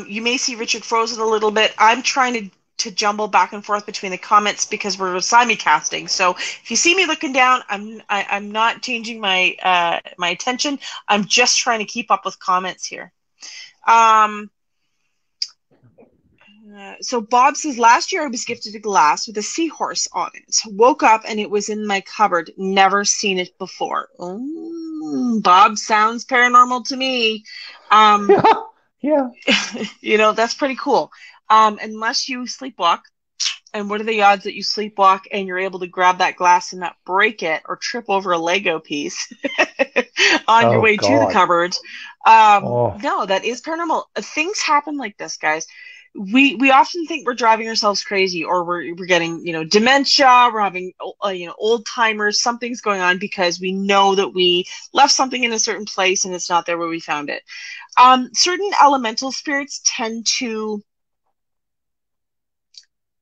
you may see Richard frozen a little bit. I'm trying to jumble back and forth between the comments because we're simulcasting. So if you see me looking down, I'm not changing my my attention. I'm just trying to keep up with comments here. So Bob says, last year I was gifted a glass with a seahorse on it. Woke up and it was in my cupboard. Never seen it before. Bob sounds paranormal to me. Yeah. You know, that's pretty cool. Unless you sleepwalk. And what are the odds that you sleepwalk and you're able to grab that glass and not break it or trip over a Lego piece on your way to the cupboard? No, that is paranormal. Things happen like this, guys. We often think we're driving ourselves crazy, or we're getting, you know, dementia, we're having you know, old timers, something's going on because we know that we left something in a certain place and it's not there where we found it. Certain elemental spirits tend to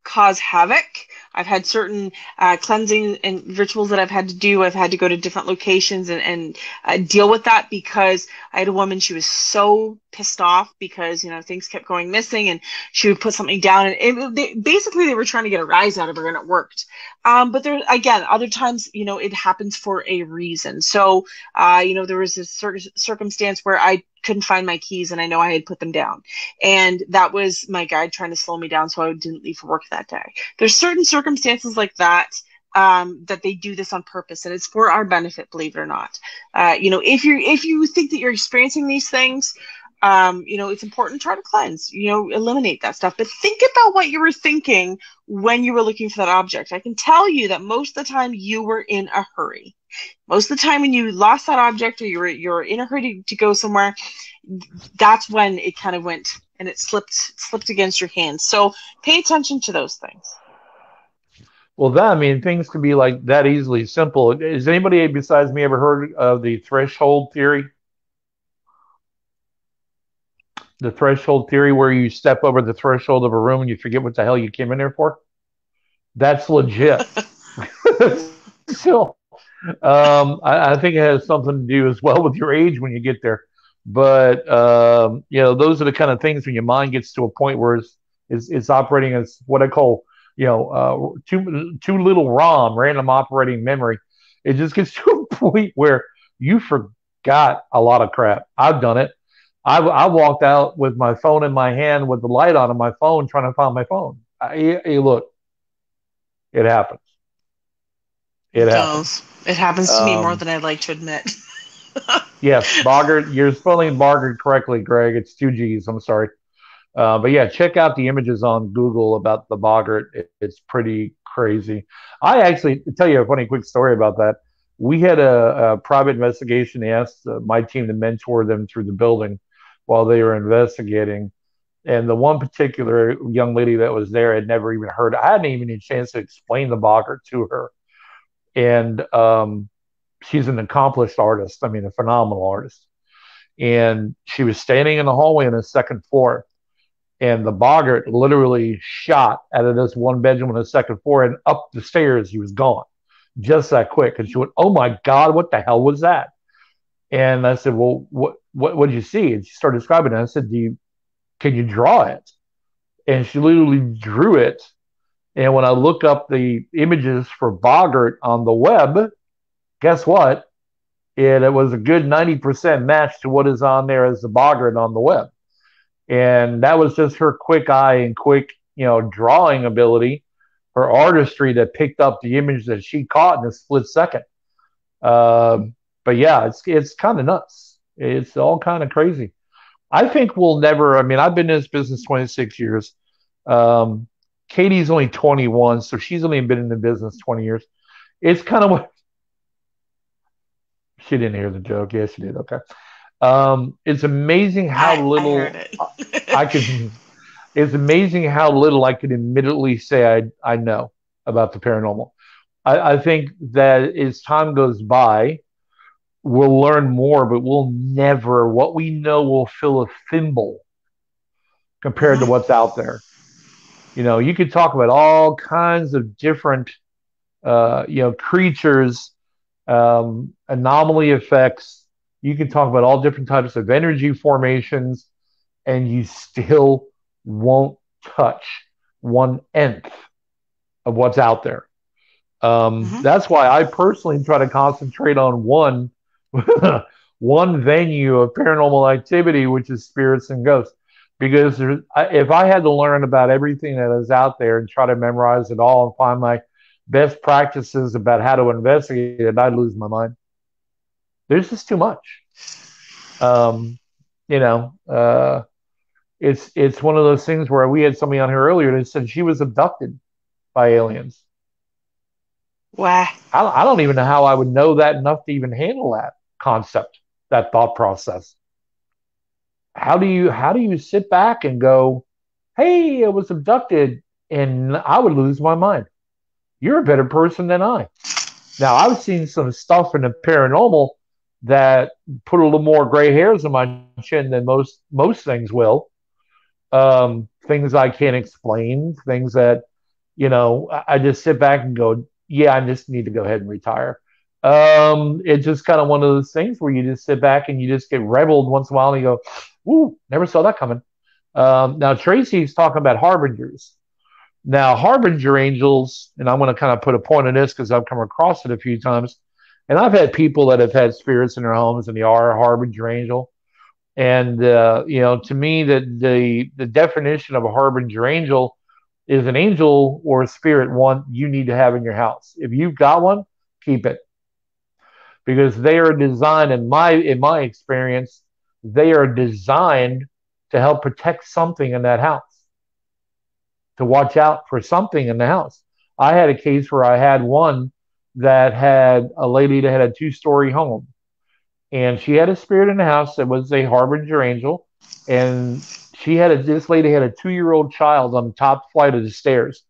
cause havoc. I've had certain cleansing and rituals that I've had to do. I've had to go to different locations and deal with that because I had a woman, she was so pissed off because, you know, things kept going missing and she would put something down and basically they were trying to get a rise out of her and it worked. But there, again, other times, you know, it happens for a reason. So, you know, there was this circumstance where I couldn't find my keys and I know I had put them down. And that was my guide trying to slow me down so I didn't leave for work that day. There's certain circumstances like that that they do this on purpose, and it's for our benefit, believe it or not. You know, if you think that you're experiencing these things, you know, it's important to try to cleanse, you know, eliminate that stuff. But think about what you were thinking when you were looking for that object. I can tell you that most of the time you were in a hurry. Most of the time when you lost that object or you're in a hurry to go somewhere, that's when it kind of went and it slipped against your hands. So pay attention to those things. Well, that, I mean, things can be like that easily simple. Has anybody besides me ever heard of the threshold theory? The threshold theory, where you step over the threshold of a room and you forget what the hell you came in there for? That's legit. So, I think it has something to do as well with your age when you get there. But you know, those are the kind of things when your mind gets to a point where it's operating as what I call, you know, too little ROM, random operating memory. It just gets to a point where you forgot a lot of crap. I've done it. I walked out with my phone in my hand with the light on my phone trying to find my phone. Look, it happens. It happens. It happens to me more than I'd like to admit. Yes, Boggart. You're spelling Boggart correctly, Greg. It's two G's. I'm sorry. But yeah, check out the images on Google about the Boggart. It's pretty crazy. I actually tell you a funny quick story about that. We had a private investigation. They asked my team to mentor them through the building while they were investigating. And the one particular young lady that was there had never even heard. I hadn't even a chance to explain the Boggart to her. And she's an accomplished artist. I mean, a phenomenal artist. And she was standing in the hallway on the second floor. And the Boggart literally shot out of this one bedroom on the second floor and up the stairs. He was gone just that quick. And she went, "Oh my God, what the hell was that?" And I said, "Well, what did you see?" And she started describing it. I said, "Can you draw it?" And she literally drew it. And when I look up the images for Boggart on the web, guess what? It was a good 90% match to what is on there as the Boggart on the web. And that was just her quick eye and quick, you know, drawing ability, her artistry that picked up the image that she caught in a split second. But yeah, it's kind of nuts. It's all kind of crazy. I think we'll never. I mean, I've been in this business 26 years. Katie's only 21, so she's only been in the business 20 years. It's kind of what she didn't hear the joke. Yes, she did. Okay. It's amazing how little I can. It's amazing how little I can admittedly say I know about the paranormal. I think that as time goes by, we'll learn more, but we'll never. What we know will fill a thimble compared to what's out there. You know, you could talk about all kinds of different, you know, creatures, anomaly effects. You can talk about all different types of energy formations, and you still won't touch one nth of what's out there. Hmm. That's why I personally try to concentrate on one one venue of paranormal activity, which is spirits and ghosts. Because if I had to learn about everything that is out there and try to memorize it all and find my best practices about how to investigate it, I'd lose my mind. There's just too much. Um, you know, it's one of those things where we had somebody on here earlier that said she was abducted by aliens. Wow. I don't even know how I would know that enough to even handle that concept, that thought process. How do you sit back and go, hey, I was abducted, and I would lose my mind. You're a better person than I. Now I've seen some stuff in the paranormal that put a little more gray hairs on my chin than most things will. Things I can't explain, things that I just sit back and go, yeah, I just need to go ahead and retire. It's just kind of one of those things where you just sit back and you just get reveled once in a while and you go, "Ooh, never saw that coming." Now Tracy's talking about harbingers. Now harbinger angels, and I'm going to kind of put a point on this because I've come across it a few times, and I've had people that have had spirits in their homes and they are a harbinger angel. And to me, the definition of a harbinger angel is an angel or a spirit one you need to have in your house. If you've got one, keep it because they are designed in my experience, they are designed to help protect something in that house, to watch out for something in the house. I had a case where I had one that had a lady that had a two-story home and she had a spirit in the house that was a harbinger angel, and this lady had a 2-year-old child on the top flight of the stairs.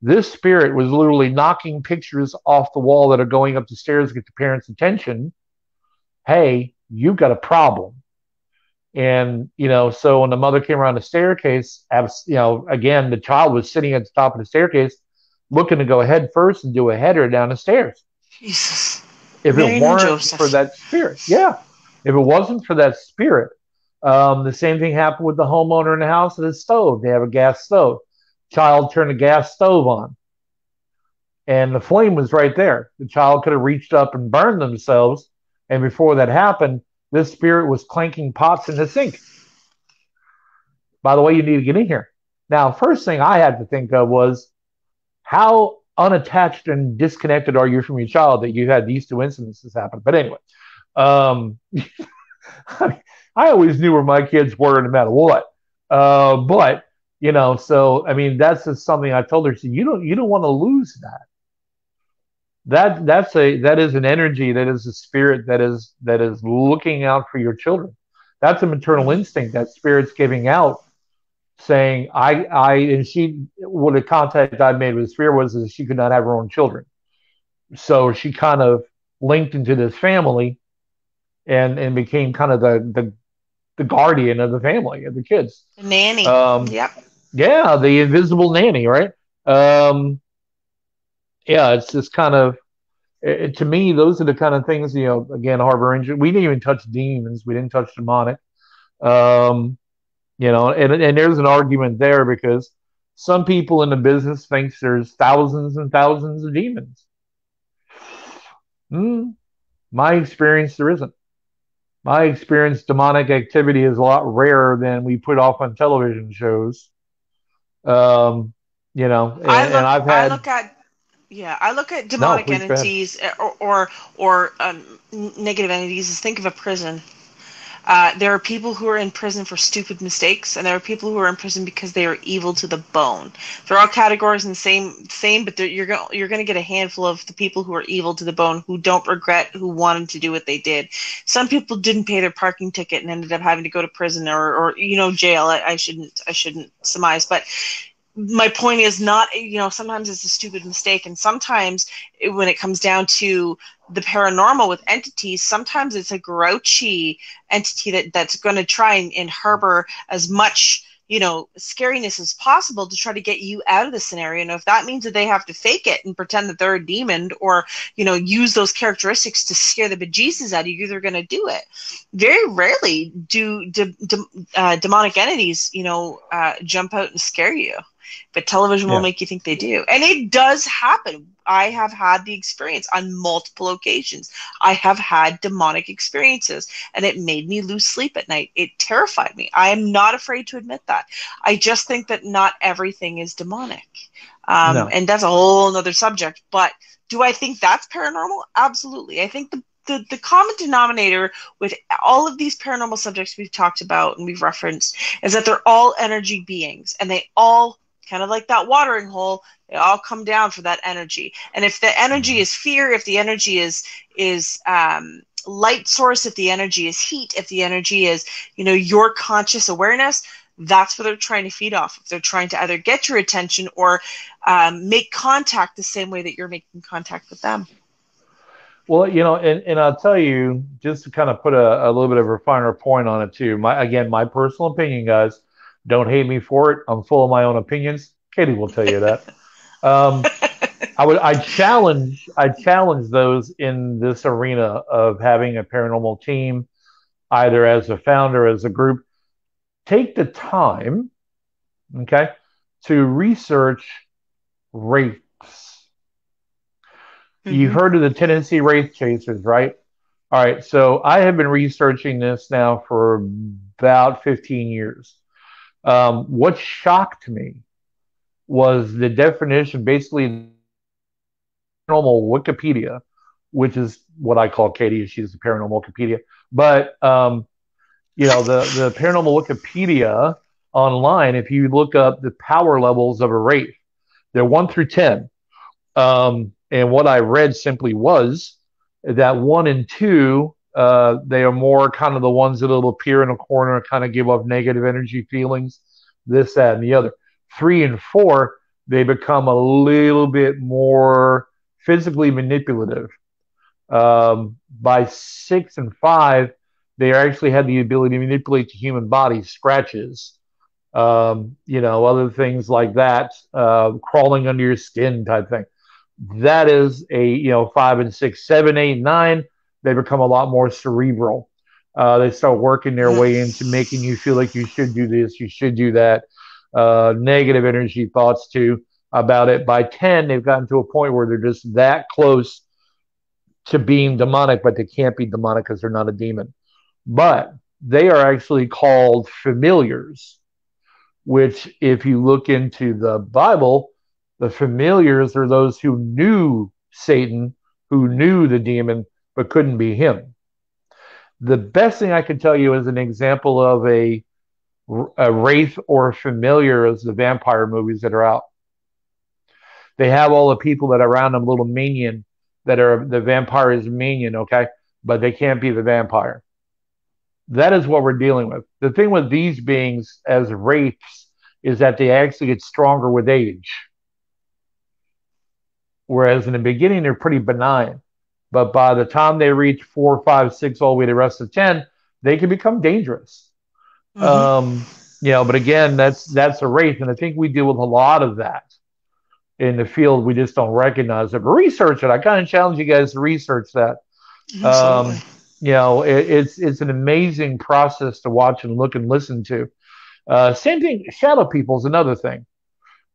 This spirit was literally knocking pictures off the wall that are going up the stairs to get the parents' attention. Hey, you've got a problem. And so when the mother came around the staircase, again, the child was sitting at the top of the staircase, looking to go head first and do a header down the stairs. Jesus. If it Mary and weren't for Joseph. that spirit, yeah. If it wasn't for that spirit, the same thing happened with the homeowner in the house and the stove. They have a gas stove. Child turned the gas stove on, and the flame was right there. The child could have reached up and burned themselves. And before that happened, this spirit was clanking pots in the sink. By the way, you need to get in here. Now, first thing I had to think of was how unattached and disconnected are you from your child that you had these two incidences happen? But anyway, um, I always knew where my kids were no matter what. But so I mean, that's just something I told her. So you don't want to lose that. That is an energy, that is a spirit that is looking out for your children. That's a maternal instinct that spirit's giving out, saying and she what the contact I made with the spirit was that she could not have her own children, so she kind of linked into this family and became kind of the guardian of the family of the kids. The nanny. Um, Yep. yeah, the invisible nanny, right? Um, yeah, it's just kind of to me, those are the kind of things, again, harbor injury. We didn't even touch demons. We didn't touch demonic. Um, and there's an argument there because some people in the business thinks there's thousands and thousands of demons. My experience, there isn't. My experience, demonic activity is a lot rarer than we put off on television shows. Um, and I've I had look at Yeah, I look at no, demonic please go ahead. entities or negative entities as think of a prison. There are people who are in prison for stupid mistakes, and there are people who are in prison because they are evil to the bone. They're all categories in the same, but you're going to get a handful of the people who are evil to the bone, who don't regret, who wanted to do what they did. Some people didn't pay their parking ticket and ended up having to go to prison or jail. I shouldn't surmise, but my point is not, sometimes it's a stupid mistake, and sometimes when it comes down to the paranormal with entities, sometimes it's a grouchy entity that's going to try and harbor as much scariness as possible to try to get you out of the scenario. And if that means that they have to fake it and pretend that they're a demon, or use those characteristics to scare the bejesus out of you, they're going to do it. Very rarely do demonic entities jump out and scare you. but television will Yeah. make you think they do. And it does happen. I have had the experience on multiple occasions. I have had demonic experiences, and it made me lose sleep at night. It terrified me. I am not afraid to admit that. I just think that not everything is demonic. No. And that's a whole other subject. But do I think that's paranormal? Absolutely. I think the common denominator with all of these paranormal subjects we've talked about and we've referenced is that they're all energy beings, and they all, kind of like that watering hole, they all come down for that energy. And if the energy is fear, if the energy is light source, if the energy is heat, if the energy is, your conscious awareness, that's what they're trying to feed off of. They're trying to either get your attention or make contact the same way that you're making contact with them. Well, and I'll tell you, just to kind of put a little bit of a finer point on it too. My personal opinion, guys, don't hate me for it. I'm full of my own opinions. Katie will tell you that. Um, I challenge those in this arena of having a paranormal team, either as a founder, as a group. Take the time, okay, to research wraiths. You've heard of the Tennessee Wraith Chasers, right? All right, so I have been researching this now for about 15 years. What shocked me was the definition, basically, paranormal Wikipedia, which is what I call Katie. She's the paranormal Wikipedia. But the paranormal Wikipedia online, if you look up the power levels of a wraith, they're 1 through 10. And what I read simply was that 1 and 2, they are more kind of the ones that'll appear in a corner and kind of give off negative energy feelings, this, that, and the other. 3 and 4, they become a little bit more physically manipulative. By 6 and 5, they actually had the ability to manipulate the human body, scratches, other things like that, crawling under your skin type thing. That is 5 and 6, 7, 8, 9. They become a lot more cerebral. They start working their way into making you feel like you should do this, you should do that. Negative energy thoughts too about it. By 10, they've gotten to a point where they're just that close to being demonic, but they can't be demonic because they're not a demon. But they are actually called familiars, which, if you look into the Bible, the familiars are those who knew Satan, who knew the demon, but couldn't be him. The best thing I can tell you as an example of a wraith or a familiar is the vampire movies that are out. They have all the people that are around them, little minion, that are the vampire's minion, okay? But they can't be the vampire. That is what we're dealing with. The thing with these beings as wraiths is that they actually get stronger with age. Whereas in the beginning, they're pretty benign. But by the time they reach 4, 5, 6, all the way to the rest of 10, they can become dangerous. But again, that's a wraith. And I think we deal with a lot of that in the field. We just don't recognize it. But research it. I kind of challenge you guys to research that. It's an amazing process to watch and look and listen to. Same thing, shadow people is another thing.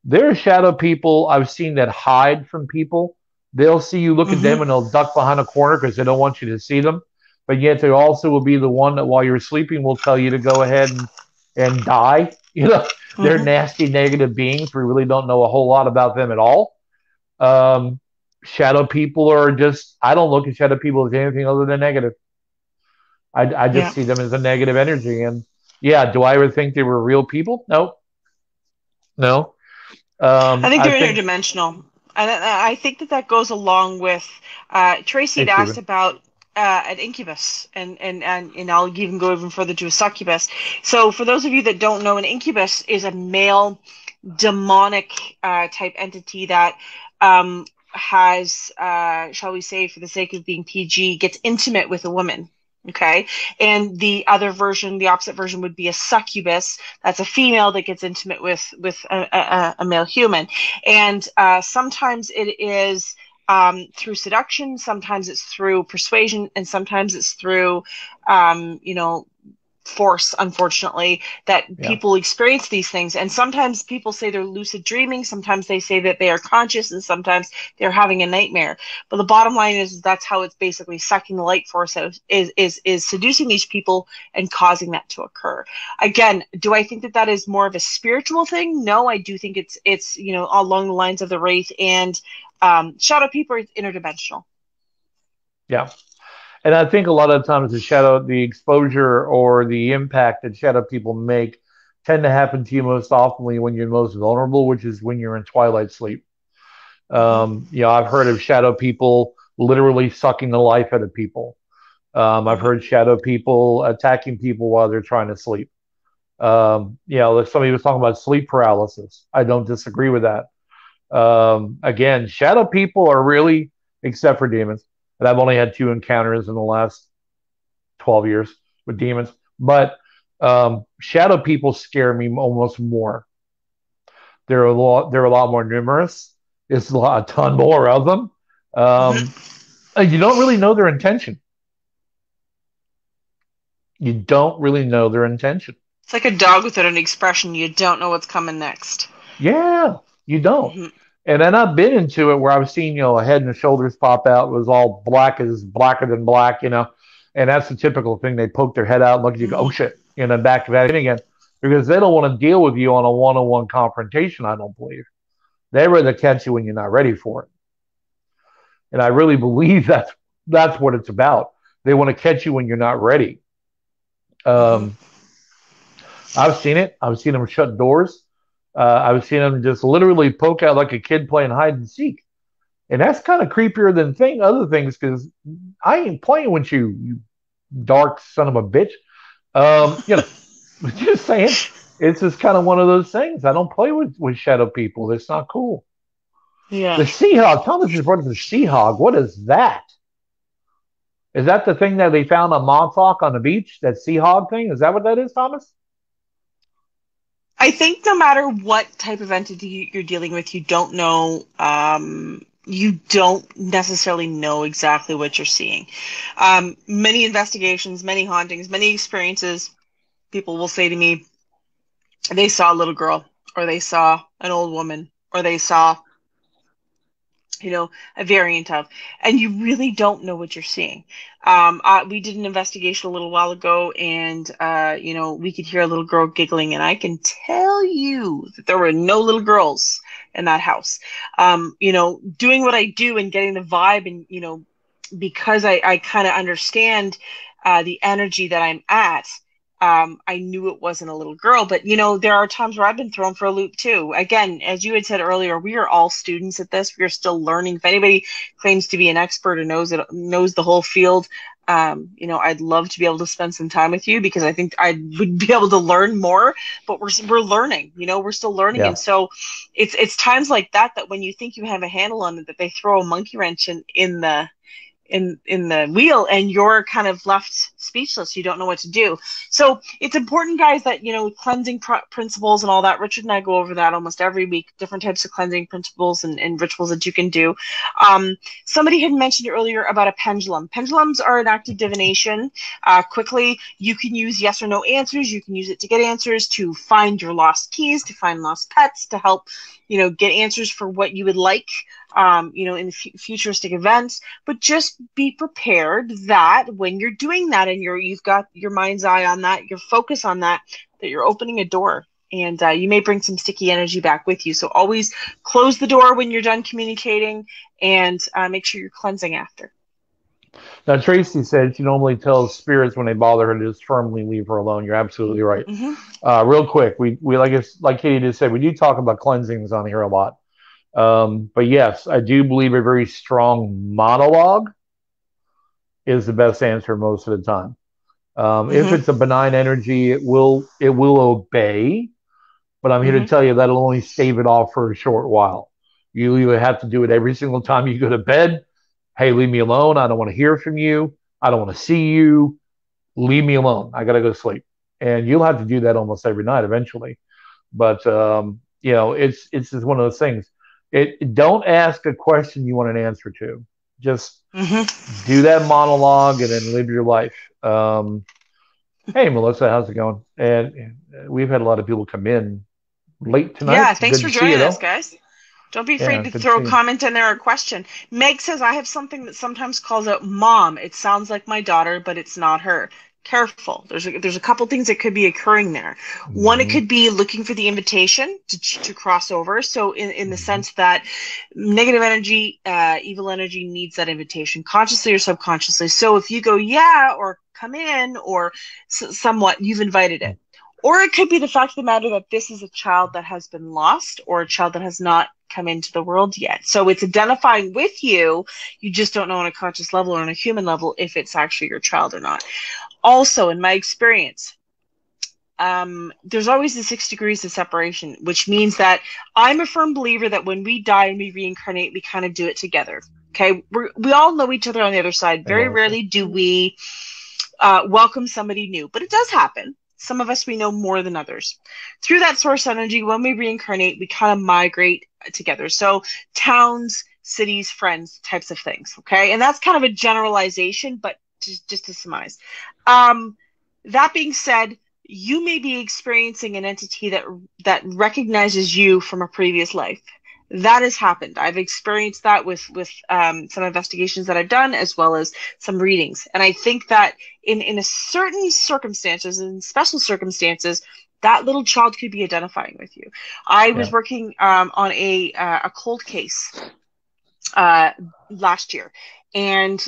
There are shadow people I've seen that hide from people. They'll see you look at them and they'll duck behind a corner because they don't want you to see them. But yet they also will be the one that while you're sleeping will tell you to go ahead and die. They're nasty, negative beings. We really don't know a whole lot about them at all. Shadow people are just, I don't look at shadow people as anything other than negative. I just see them as a negative energy. And do I ever think they were real people? No. I think they're interdimensional. And I think that goes along with, Tracy had asked about an incubus, and I'll even go even further to a succubus. So for those of you that don't know, an incubus is a male demonic type entity that has, shall we say, for the sake of being PG, gets intimate with a woman. Okay. And the opposite version would be a succubus. That's a female that gets intimate with a male human. And sometimes it is through seduction, sometimes it's through persuasion, and sometimes it's through, force, unfortunately, that Yeah. people experience these things. And sometimes people say they're lucid dreaming, sometimes they say that they are conscious, and sometimes they're having a nightmare. But the bottom line is that's how it's basically sucking the light force out, is seducing these people and causing that to occur. Again, do I think that that is more of a spiritual thing? No, I do think it's along the lines of the wraith and shadow people are interdimensional. Yeah. And I think a lot of times the exposure or the impact that shadow people make tend to happen to you most oftenly when you're most vulnerable, which is when you're in twilight sleep. Mm-hmm. I've heard of shadow people literally sucking the life out of people. I've Mm-hmm. heard shadow people attacking people while they're trying to sleep. Like somebody was talking about sleep paralysis. I don't disagree with that. Again, shadow people are really, except for demons, and I've only had 2 encounters in the last 12 years with demons, but shadow people scare me almost more. They're a lot more numerous. There's a ton more of them. Um, Mm-hmm. you don't really know their intention. You don't really know their intention. It's like a dog without an expression. You don't know what's coming next. Yeah, you don't. Mm-hmm. And then I've been into it where I've seen, a head and the shoulders pop out. It was all black as blacker than black. And that's the typical thing. They poke their head out and look at you, go, oh Mm-hmm. shit, and then back in again because they don't want to deal with you on a one-on-one confrontation. I don't believe they rather catch you when you're not ready for it. And I really believe that's what it's about. They want to catch you when you're not ready. Mm-hmm. Um, I've seen it. I've seen them shut doors. I've seen them just literally poke out like a kid playing hide and seek. And that's kind of creepier than other things because I ain't playing with you dark son of a bitch. Just saying, it's just kind of one of those things. I don't play with shadow people. It's not cool. Yeah. The sea hog. Thomas just brought up the sea hog. What is that? Is that the thing that they found on Montauk on the beach? That sea hog thing? Is that what that is, Thomas? I think no matter what type of entity you're dealing with, you don't know. You don't necessarily know exactly what you're seeing. Many investigations, many hauntings, many experiences, people will say to me, they saw a little girl, or they saw an old woman, or they saw a variant of, and you really don't know what you're seeing. We did an investigation a little while ago, and we could hear a little girl giggling, and I can tell you that there were no little girls in that house. Doing what I do and getting the vibe, and because I kind of understand the energy that I'm at. I knew it wasn't a little girl, but there are times where I've been thrown for a loop too. Again, as you had said earlier, we are all students at this. We are still learning. If anybody claims to be an expert and knows the whole field, I'd love to be able to spend some time with you because I think I would be able to learn more. But we're learning. We're still learning, and Yeah. so it's times like that when you think you have a handle on it, that they throw a monkey wrench in the wheel, and you're kind of left speechless. You don't know what to do. So it's important, guys, that cleansing principles and all that. Richard and I go over that almost every week, different types of cleansing principles and rituals that you can do. Somebody had mentioned earlier about a pendulum. Pendulums are an act of divination. Quickly, you can use yes or no answers. You can use it to get answers, to find your lost keys, to find lost pets, to help get answers for what you would like in futuristic events. But just be prepared that when you're doing that and you've got your mind's eye on that, your focus on that, that you're opening a door, and you may bring some sticky energy back with you. So always close the door when you're done communicating, and make sure you're cleansing after. Now, Tracy said she normally tells spirits when they bother her to just firmly leave her alone. You're absolutely right. Mm-hmm. Real quick, we like Katie just said, we do talk about cleansings on here a lot. But yes, I do believe a very strong monologue is the best answer most of the time. If Mm-hmm. it's a benign energy, it will obey. But I'm here to Mm-hmm. tell you that'll only stave it off for a short while. You either have to do it every single time you go to bed. Hey, leave me alone. I don't want to hear from you. I don't want to see you. Leave me alone. I gotta go to sleep. And you'll have to do that almost every night eventually. But it's just one of those things. Don't ask a question you want an answer to. Just Mm-hmm. do that monologue and then live your life. Hey, Melissa, how's it going? And we've had a lot of people come in late tonight. Yeah, thanks Good for to see you, joining us, though. guys. Don't be afraid Yeah, to good to throw see a you. comment in there or a question. Meg says, I have something that sometimes calls out mom. It sounds like my daughter, but it's not her. Careful. There's a couple things that could be occurring there. One, it Hmm. could be looking for the invitation to cross over. So in the Hmm. sense that negative energy, evil energy needs that invitation, consciously or subconsciously. So if you go, yeah, or come in, or somewhat, you've invited it. Or it could be the fact of the matter that this is a child that has been lost or a child that has not come into the world yet. So it's identifying with you. You just don't know on a conscious level or on a human level if it's actually your child or not. Also, in my experience, there's always the 6 degrees of separation, which means that I'm a firm believer that when we die and we reincarnate, we kind of do it together. Okay, we all know each other on the other side. Hey, Very Melissa. rarely do we welcome somebody new, but it does happen. Some of us we know more than others. Through that source energy, when we reincarnate, we kind of migrate together. So, towns, cities, friends, types of things. Okay. And that's kind of a generalization, but just to surmise. Um, that being said, you may be experiencing an entity that recognizes you from a previous life. That has happened. I've experienced that with some investigations that I've done, as well as some readings. And I think that in a certain circumstances, in special circumstances, that little child could be identifying with you. I was Yeah. working on a cold case uh, last year, and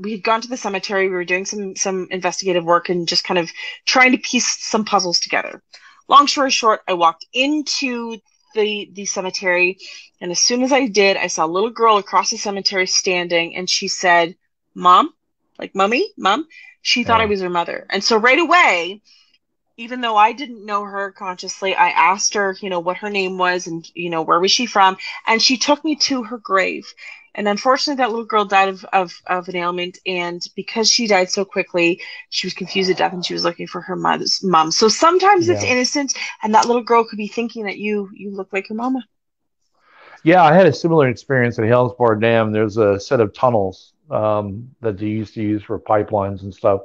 we had gone to the cemetery. We were doing some investigative work and just kind of trying to piece some puzzles together. Long story short, I walked into the cemetery, and as soon as I did, I saw a little girl across the cemetery standing, and she said, "Mom," like "Mummy, Mom." She thought I Yeah. was her mother, and so right away, even though I didn't know her consciously, I asked her, what her name was and, where was she from? And she took me to her grave. And unfortunately, that little girl died of an ailment. And because she died so quickly, she was confused to death and she was looking for her mother's mom. So sometimes it's Yeah. innocent, and that little girl could be thinking that you look like your mama. Yeah, I had a similar experience at Hellsbar Dam. There's a set of tunnels that they used to use for pipelines and stuff.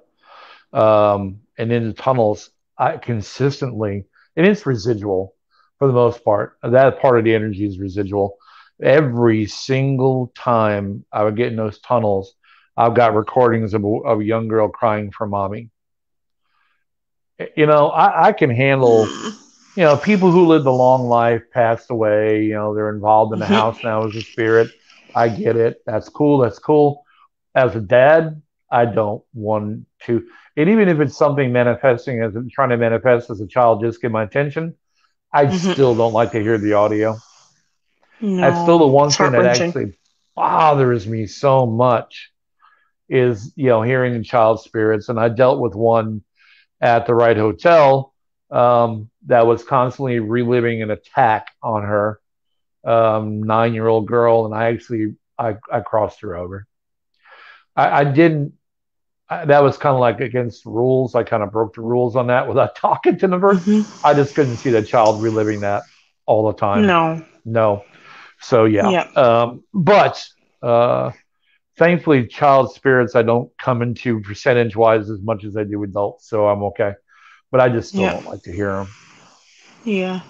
And in the tunnels, I consistently, and it's residual for the most part. That part of the energy is residual. Every single time I would get in those tunnels, I've got recordings of a young girl crying for mommy. I can handle, Hmm. people who lived a long life passed away, they're involved in the Hmm. house now as a spirit. I get it. That's cool. That's cool. As a dad, I don't want to. And even if it's something manifesting as trying to manifest as a child, just get my attention, I Hmm. still don't like to hear the audio. That's still the No, one it's thing that heart-wrenching. actually bothers me so much is, hearing the child spirits. And I dealt with one at the right hotel that was constantly reliving an attack on her 9-year-old girl, and I crossed her over. I didn't. That was kind of like against rules. I kind of broke the rules on that without talking to the person. Hmm. I just couldn't see that child reliving that all the time. No. No. So yeah. Yeah. But uh, thankfully, child spirits I don't come into percentage wise as much as I do adults, so I'm okay. But I just still Yeah. don't like to hear them. Yeah.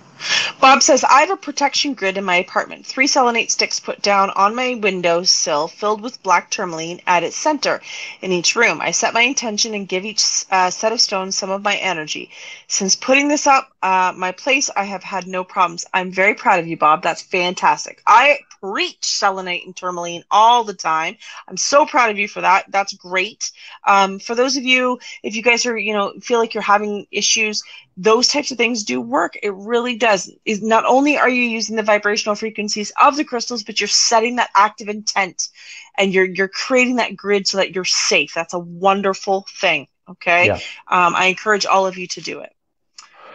Bob says, I have a protection grid in my apartment. 3 selenite sticks put down on my windowsill filled with black tourmaline at its center in each room. I set my intention and give each set of stones some of my energy. Since putting this up, my place, I have had no problems. I'm very proud of you, Bob. That's fantastic. I preach selenite and tourmaline all the time. I'm so proud of you for that. That's great. For those of you, if you guys are, feel like you're having issues, those types of things do work. It really does. Is not only are you using the vibrational frequencies of the crystals, but you're setting that active intent and you're creating that grid so that you're safe. That's a wonderful thing. Okay. Yeah. I encourage all of you to do it.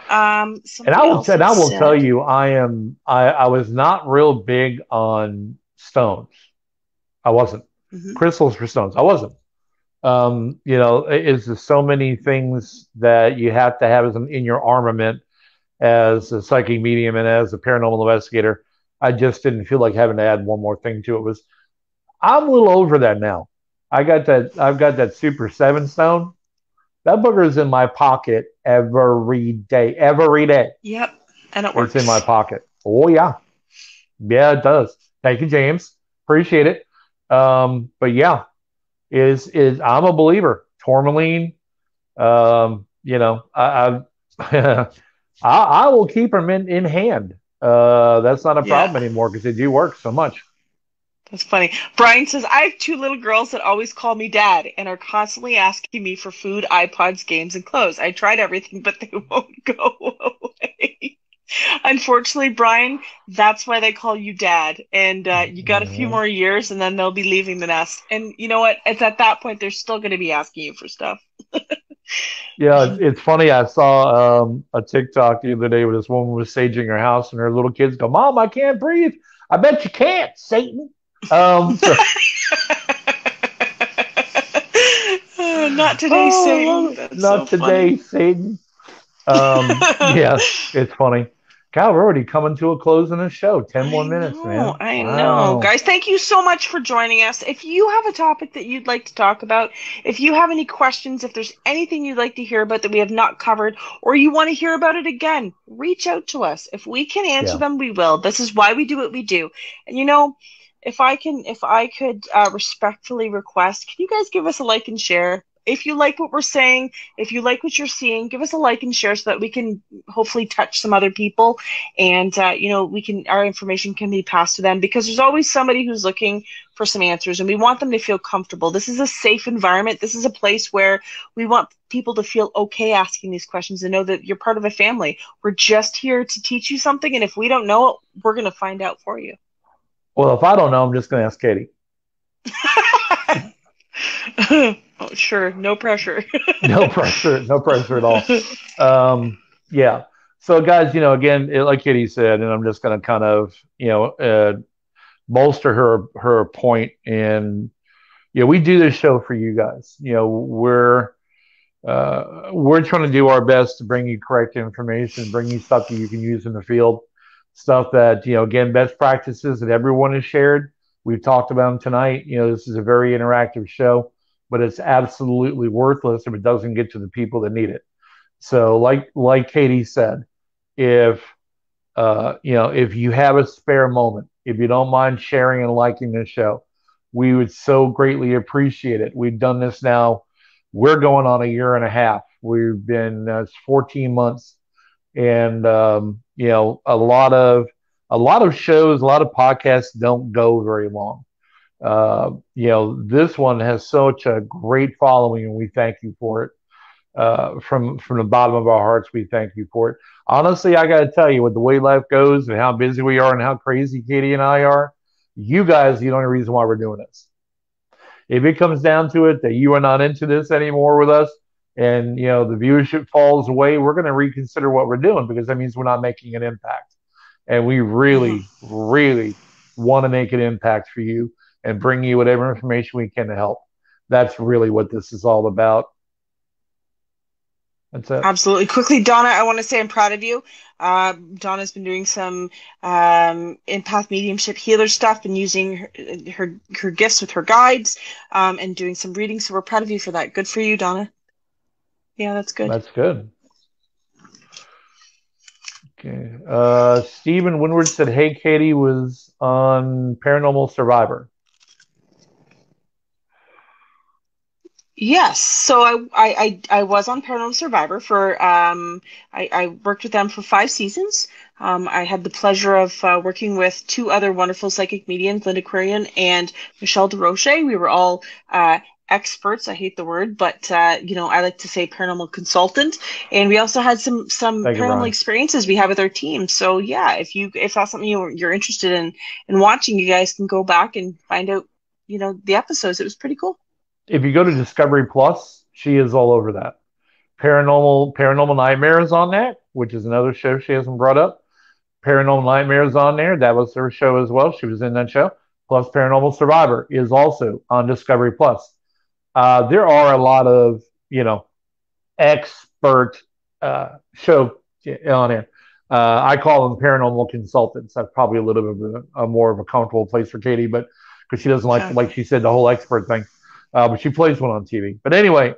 And I Somebody will else and had I will tell said, you, I was not real big on stones. I wasn't. mhm. Crystals for stones. I wasn't. Is there so many things that you have to have in your armament as a psychic medium and as a paranormal investigator. I just didn't feel like having to add one more thing to it. I'm a little over that now. I've got that super seven stone. That booger is in my pocket every day. Every day. Yep. And it It's in my works. pocket. Oh yeah. Yeah, it does. Thank you, James. Appreciate it. But yeah, is I'm a believer. Tourmaline, I I will keep them in hand. That's not a Yeah. problem anymore because they do work so much. That's funny. Brian says, I have two little girls that always call me dad and are constantly asking me for food, iPods, games, and clothes. I tried everything, but they won't go away. Unfortunately, Brian, that's why they call you dad. And you got a few Mhm. more years and then they'll be leaving the nest. And you know what? It's at that point they're still going to be asking you for stuff. Yeah, it's funny. I saw a TikTok the other day where this woman was saging her house, and her little kids go, "Mom, I can't breathe." I bet you can't, Satan. So Not today, oh, I love Satan. it. That's so Not funny. today, Satan. Yeah, it's funny. God, we're already coming to a close in the show. 10 more I minutes, know, man. I know. Wow. Guys, thank you so much for joining us. If you have a topic that you'd like to talk about, if you have any questions, if there's anything you'd like to hear about that we have not covered, or you want to hear about it again, reach out to us. If we can answer Yeah. them, we will. This is why we do what we do. And if I could respectfully request, can you guys give us a like and share? If you like what we're saying, if you like what you're seeing, give us a like and share so that we can hopefully touch some other people, and we can our information can be passed to them, because there's always somebody who's looking for some answers, and we want them to feel comfortable. This is a safe environment. This is a place where we want people to feel okay asking these questions and know that you're part of a family. We're just here to teach you something, and if we don't know it, we're going to find out for you. Well, if I don't know, I'm just going to ask Katie. Oh, sure, no pressure. No pressure. No pressure at all. Yeah. So, guys, again, like Katie said, and I'm just going to kind of, bolster her point. And we do this show for you guys. We're trying to do our best to bring you correct information, bring you stuff that you can use in the field, stuff that again, best practices that everyone has shared. We've talked about them tonight. This is a very interactive show, but it's absolutely worthless if it doesn't get to the people that need it. So, like Katie said, if if you have a spare moment, if you don't mind sharing and liking this show, we would so greatly appreciate it. We've done this now. We're going on a year and a half. We've been 14 months, and a lot of shows, a lot of podcasts don't go very long. This one has such a great following, and we thank you for it. From the bottom of our hearts, we thank you for it. Honestly, I got to tell you, with the way life goes and how busy we are and how crazy Katie and I are, you guys are the only reason why we're doing this. If it comes down to it that you are not into this anymore with us, and the viewership falls away, we're going to reconsider what we're doing, because that means we're not making an impact. And we Mhm. really, really want to make an impact for you and bring you whatever information we can to help. That's really what this is all about. That's it. Absolutely. Quickly, Donna, I want to say I'm proud of you. Donna's been doing some empath mediumship healer stuff and using her gifts with her guides, and doing some reading. So we're proud of you for that. Good for you, Donna. Yeah, that's good. That's good. Okay. Stephen Winward said, "Hey, Katie was on Paranormal Survivor." Yes, so I was on Paranormal Survivor for I worked with them for 5 seasons. I had the pleasure of working with two other wonderful psychic mediums, Linda Quarian and Michelle DeRoche. We were all experts. I hate the word, but I like to say paranormal consultant. And we also had some Thank you, paranormal Brian. experiences we had with our team. So yeah, if that's something you're interested in watching, you guys can go back and find out the episodes. It was pretty cool. If you go to Discovery Plus, she is all over that. Paranormal Nightmares on that, which is another show she hasn't brought up. Paranormal Nightmares on there. That was her show as well. She was in that show. Plus, Paranormal Survivor is also on Discovery Plus. There are a lot of expert show on it. I call them paranormal consultants. That's probably a little bit of more of a comfortable place for Katie, but because she doesn't like Okay. she said, the whole expert thing. But she plays one on TV. But anyway,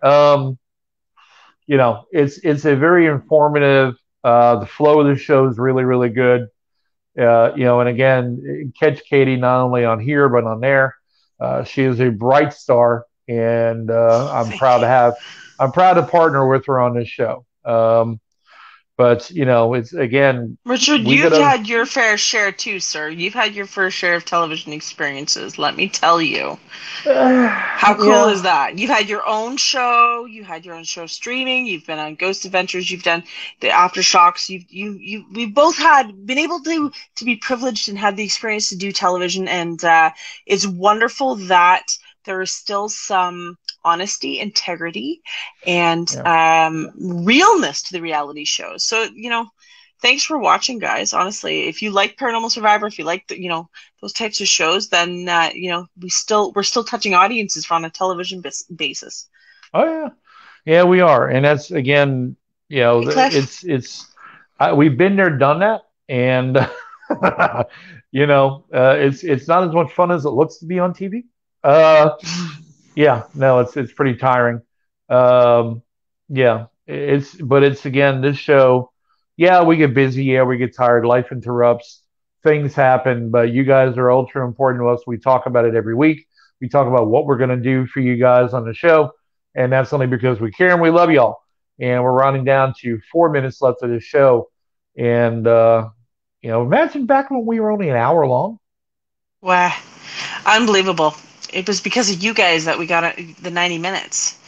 it's a very informative. The flow of the show is really, really good. And again, catch Katie not only on here but on there. She is a bright star, and Thank you. I'm proud to partner with her on this show. But it's again, Richard, we you've gotta. had your fair share too, sir. You've had your fair share of television experiences, let me tell you. How cool Yeah, is that? You've had your own show, you had your own show streaming, you've been on Ghost Adventures, you've done the Aftershocks, we've both been able to be privileged and had the experience to do television, and it's wonderful that there is still some honesty, integrity, and yeah. realness to the reality shows. So, thanks for watching, guys. Honestly, if you like Paranormal Survivor, if you like those types of shows, then we're still touching audiences on a television basis. Oh yeah, yeah, we are, and that's again, Hey, Cliff. we've been there, done that, and it's not as much fun as it looks to be on TV. Uh, yeah, no, it's pretty tiring. Um, yeah, it's again this show. Yeah, we get busy. Yeah, we get tired. Life interrupts. Things happen, but you guys are ultra important to us. We talk about it every week. We talk about what we're going to do for you guys on the show, and that's only because we care and we love y'all. And we're rounding down to 4 minutes left of this show, and imagine back when we were only an hour long. Wow, unbelievable. It was because of you guys that we got the 90 minutes.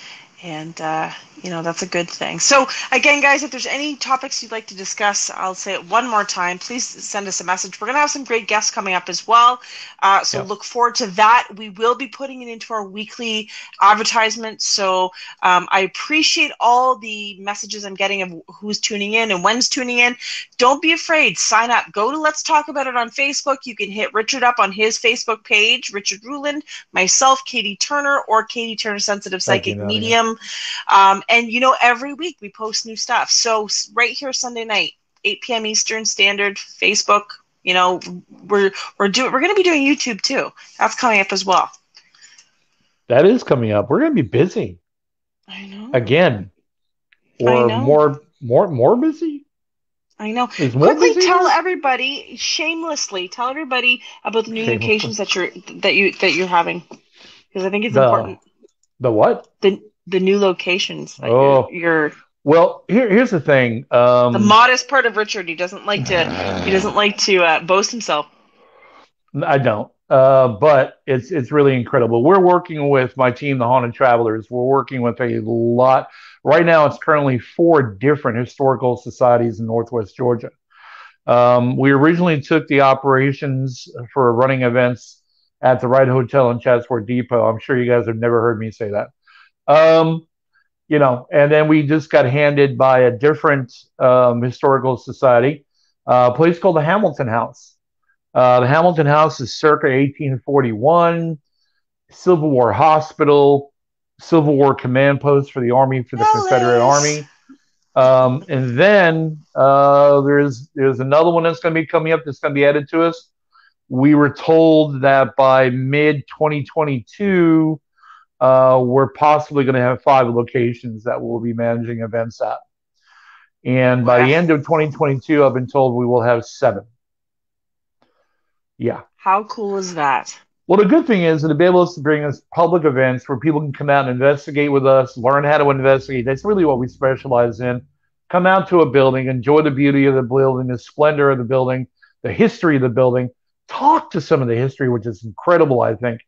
And, that's a good thing. So, again, guys, if there's any topics you'd like to discuss, I'll say it one more time. Please send us a message. We're going to have some great guests coming up as well. So Yeah, look forward to that. We will be putting it into our weekly advertisement. So I appreciate all the messages I'm getting of who's tuning in and when's tuning in. Don't be afraid. Sign up. Go to Let's Talk About It on Facebook. You can hit Richard up on his Facebook page, Richard Ruland, myself, Katie Turner, or Katie Turner Sensitive thank you, Psychic Nadia. Medium. And every week we post new stuff. So right here Sunday night, 8 p.m. Eastern Standard, Facebook. We're going to be doing YouTube too. That's coming up as well. That is coming up. We're going to be busy I know. again, I or know. more busy. I know. Is more Quickly busy tell there? everybody, shamelessly, tell everybody about the new Shamelessly. locations that you're having, because I think it's The important. the what? The new locations that Oh, you're well, here's the thing. the modest part of Richard. He doesn't like to boast himself. I don't. But it's really incredible. We're working with my team, the Haunted Travelers. We're working with a lot. Right now, it's currently four different historical societies in Northwest Georgia. We originally took the operations for running events at the Wright Hotel in Chatsworth Depot. I'm sure you guys have never heard me say that. Um, and then we just got handed by a different historical society, a place called the Hamilton House. The Hamilton House is circa 1841, Civil War hospital, Civil War command post for the Army, for the Confederate Alice. Army. And then there's another one that's going to be coming up that's going to be added to us. We were told that by mid 2022, we're possibly going to have 5 locations that we'll be managing events at. And by Wow. the end of 2022, I've been told we will have 7. Yeah. How cool is that? Well, the good thing is that to be able to bring us public events where people can come out and investigate with us, learn how to investigate. That's really what we specialize in. Come out to a building, enjoy the beauty of the building, the splendor of the building, the history of the building, talk to some of the history, which is incredible, I think.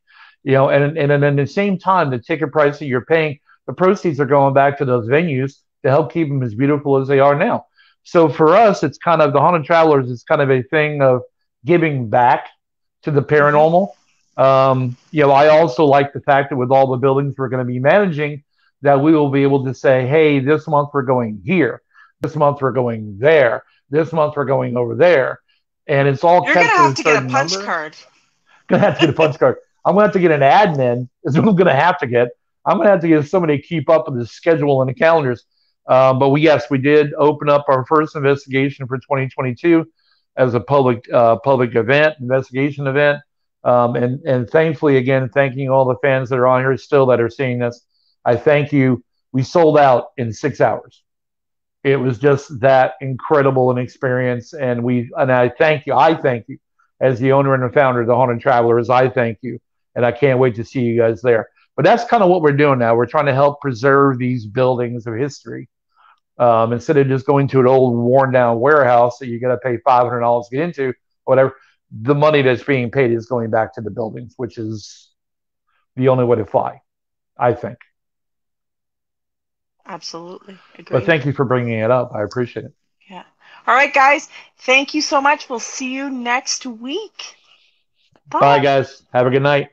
And at the same time, the ticket price that you're paying, the proceeds are going back to those venues to help keep them as beautiful as they are now. So for us, it's kind of the Haunted Travelers. It's kind of a thing of giving back to the Mm-hmm. paranormal. I also like the fact that with all the buildings we're going to be managing, that we will be able to say, hey, this month we're going here. This month we're going there. This month we're going over there. And it's all You're gonna kept to a have to get a certain punch number. card. Gonna have to get a punch card. I'm gonna have to get an admin. Is what I'm gonna have to get. I'm gonna have to get somebody to keep up with the schedule and the calendars. But we did open up our first investigation for 2022 as a public event, investigation event. And thankfully, again, thanking all the fans that are on here still that are seeing this. I thank you. We sold out in 6 hours. It was just that incredible an experience, and I thank you. I thank you as the owner and the founder of the Haunted Travelers. I thank you, and I can't wait to see you guys there. But that's kind of what we're doing now. We're trying to help preserve these buildings of history instead of just going to an old worn down warehouse that you got to pay $500 to get into, whatever. The money that's being paid is going back to the buildings, which is the only way to fly, I think. Absolutely. But Agreed. thank you for bringing it up. I appreciate it. Yeah. All right, guys. Thank you so much. We'll see you next week. Bye, Bye. guys. Have a good night.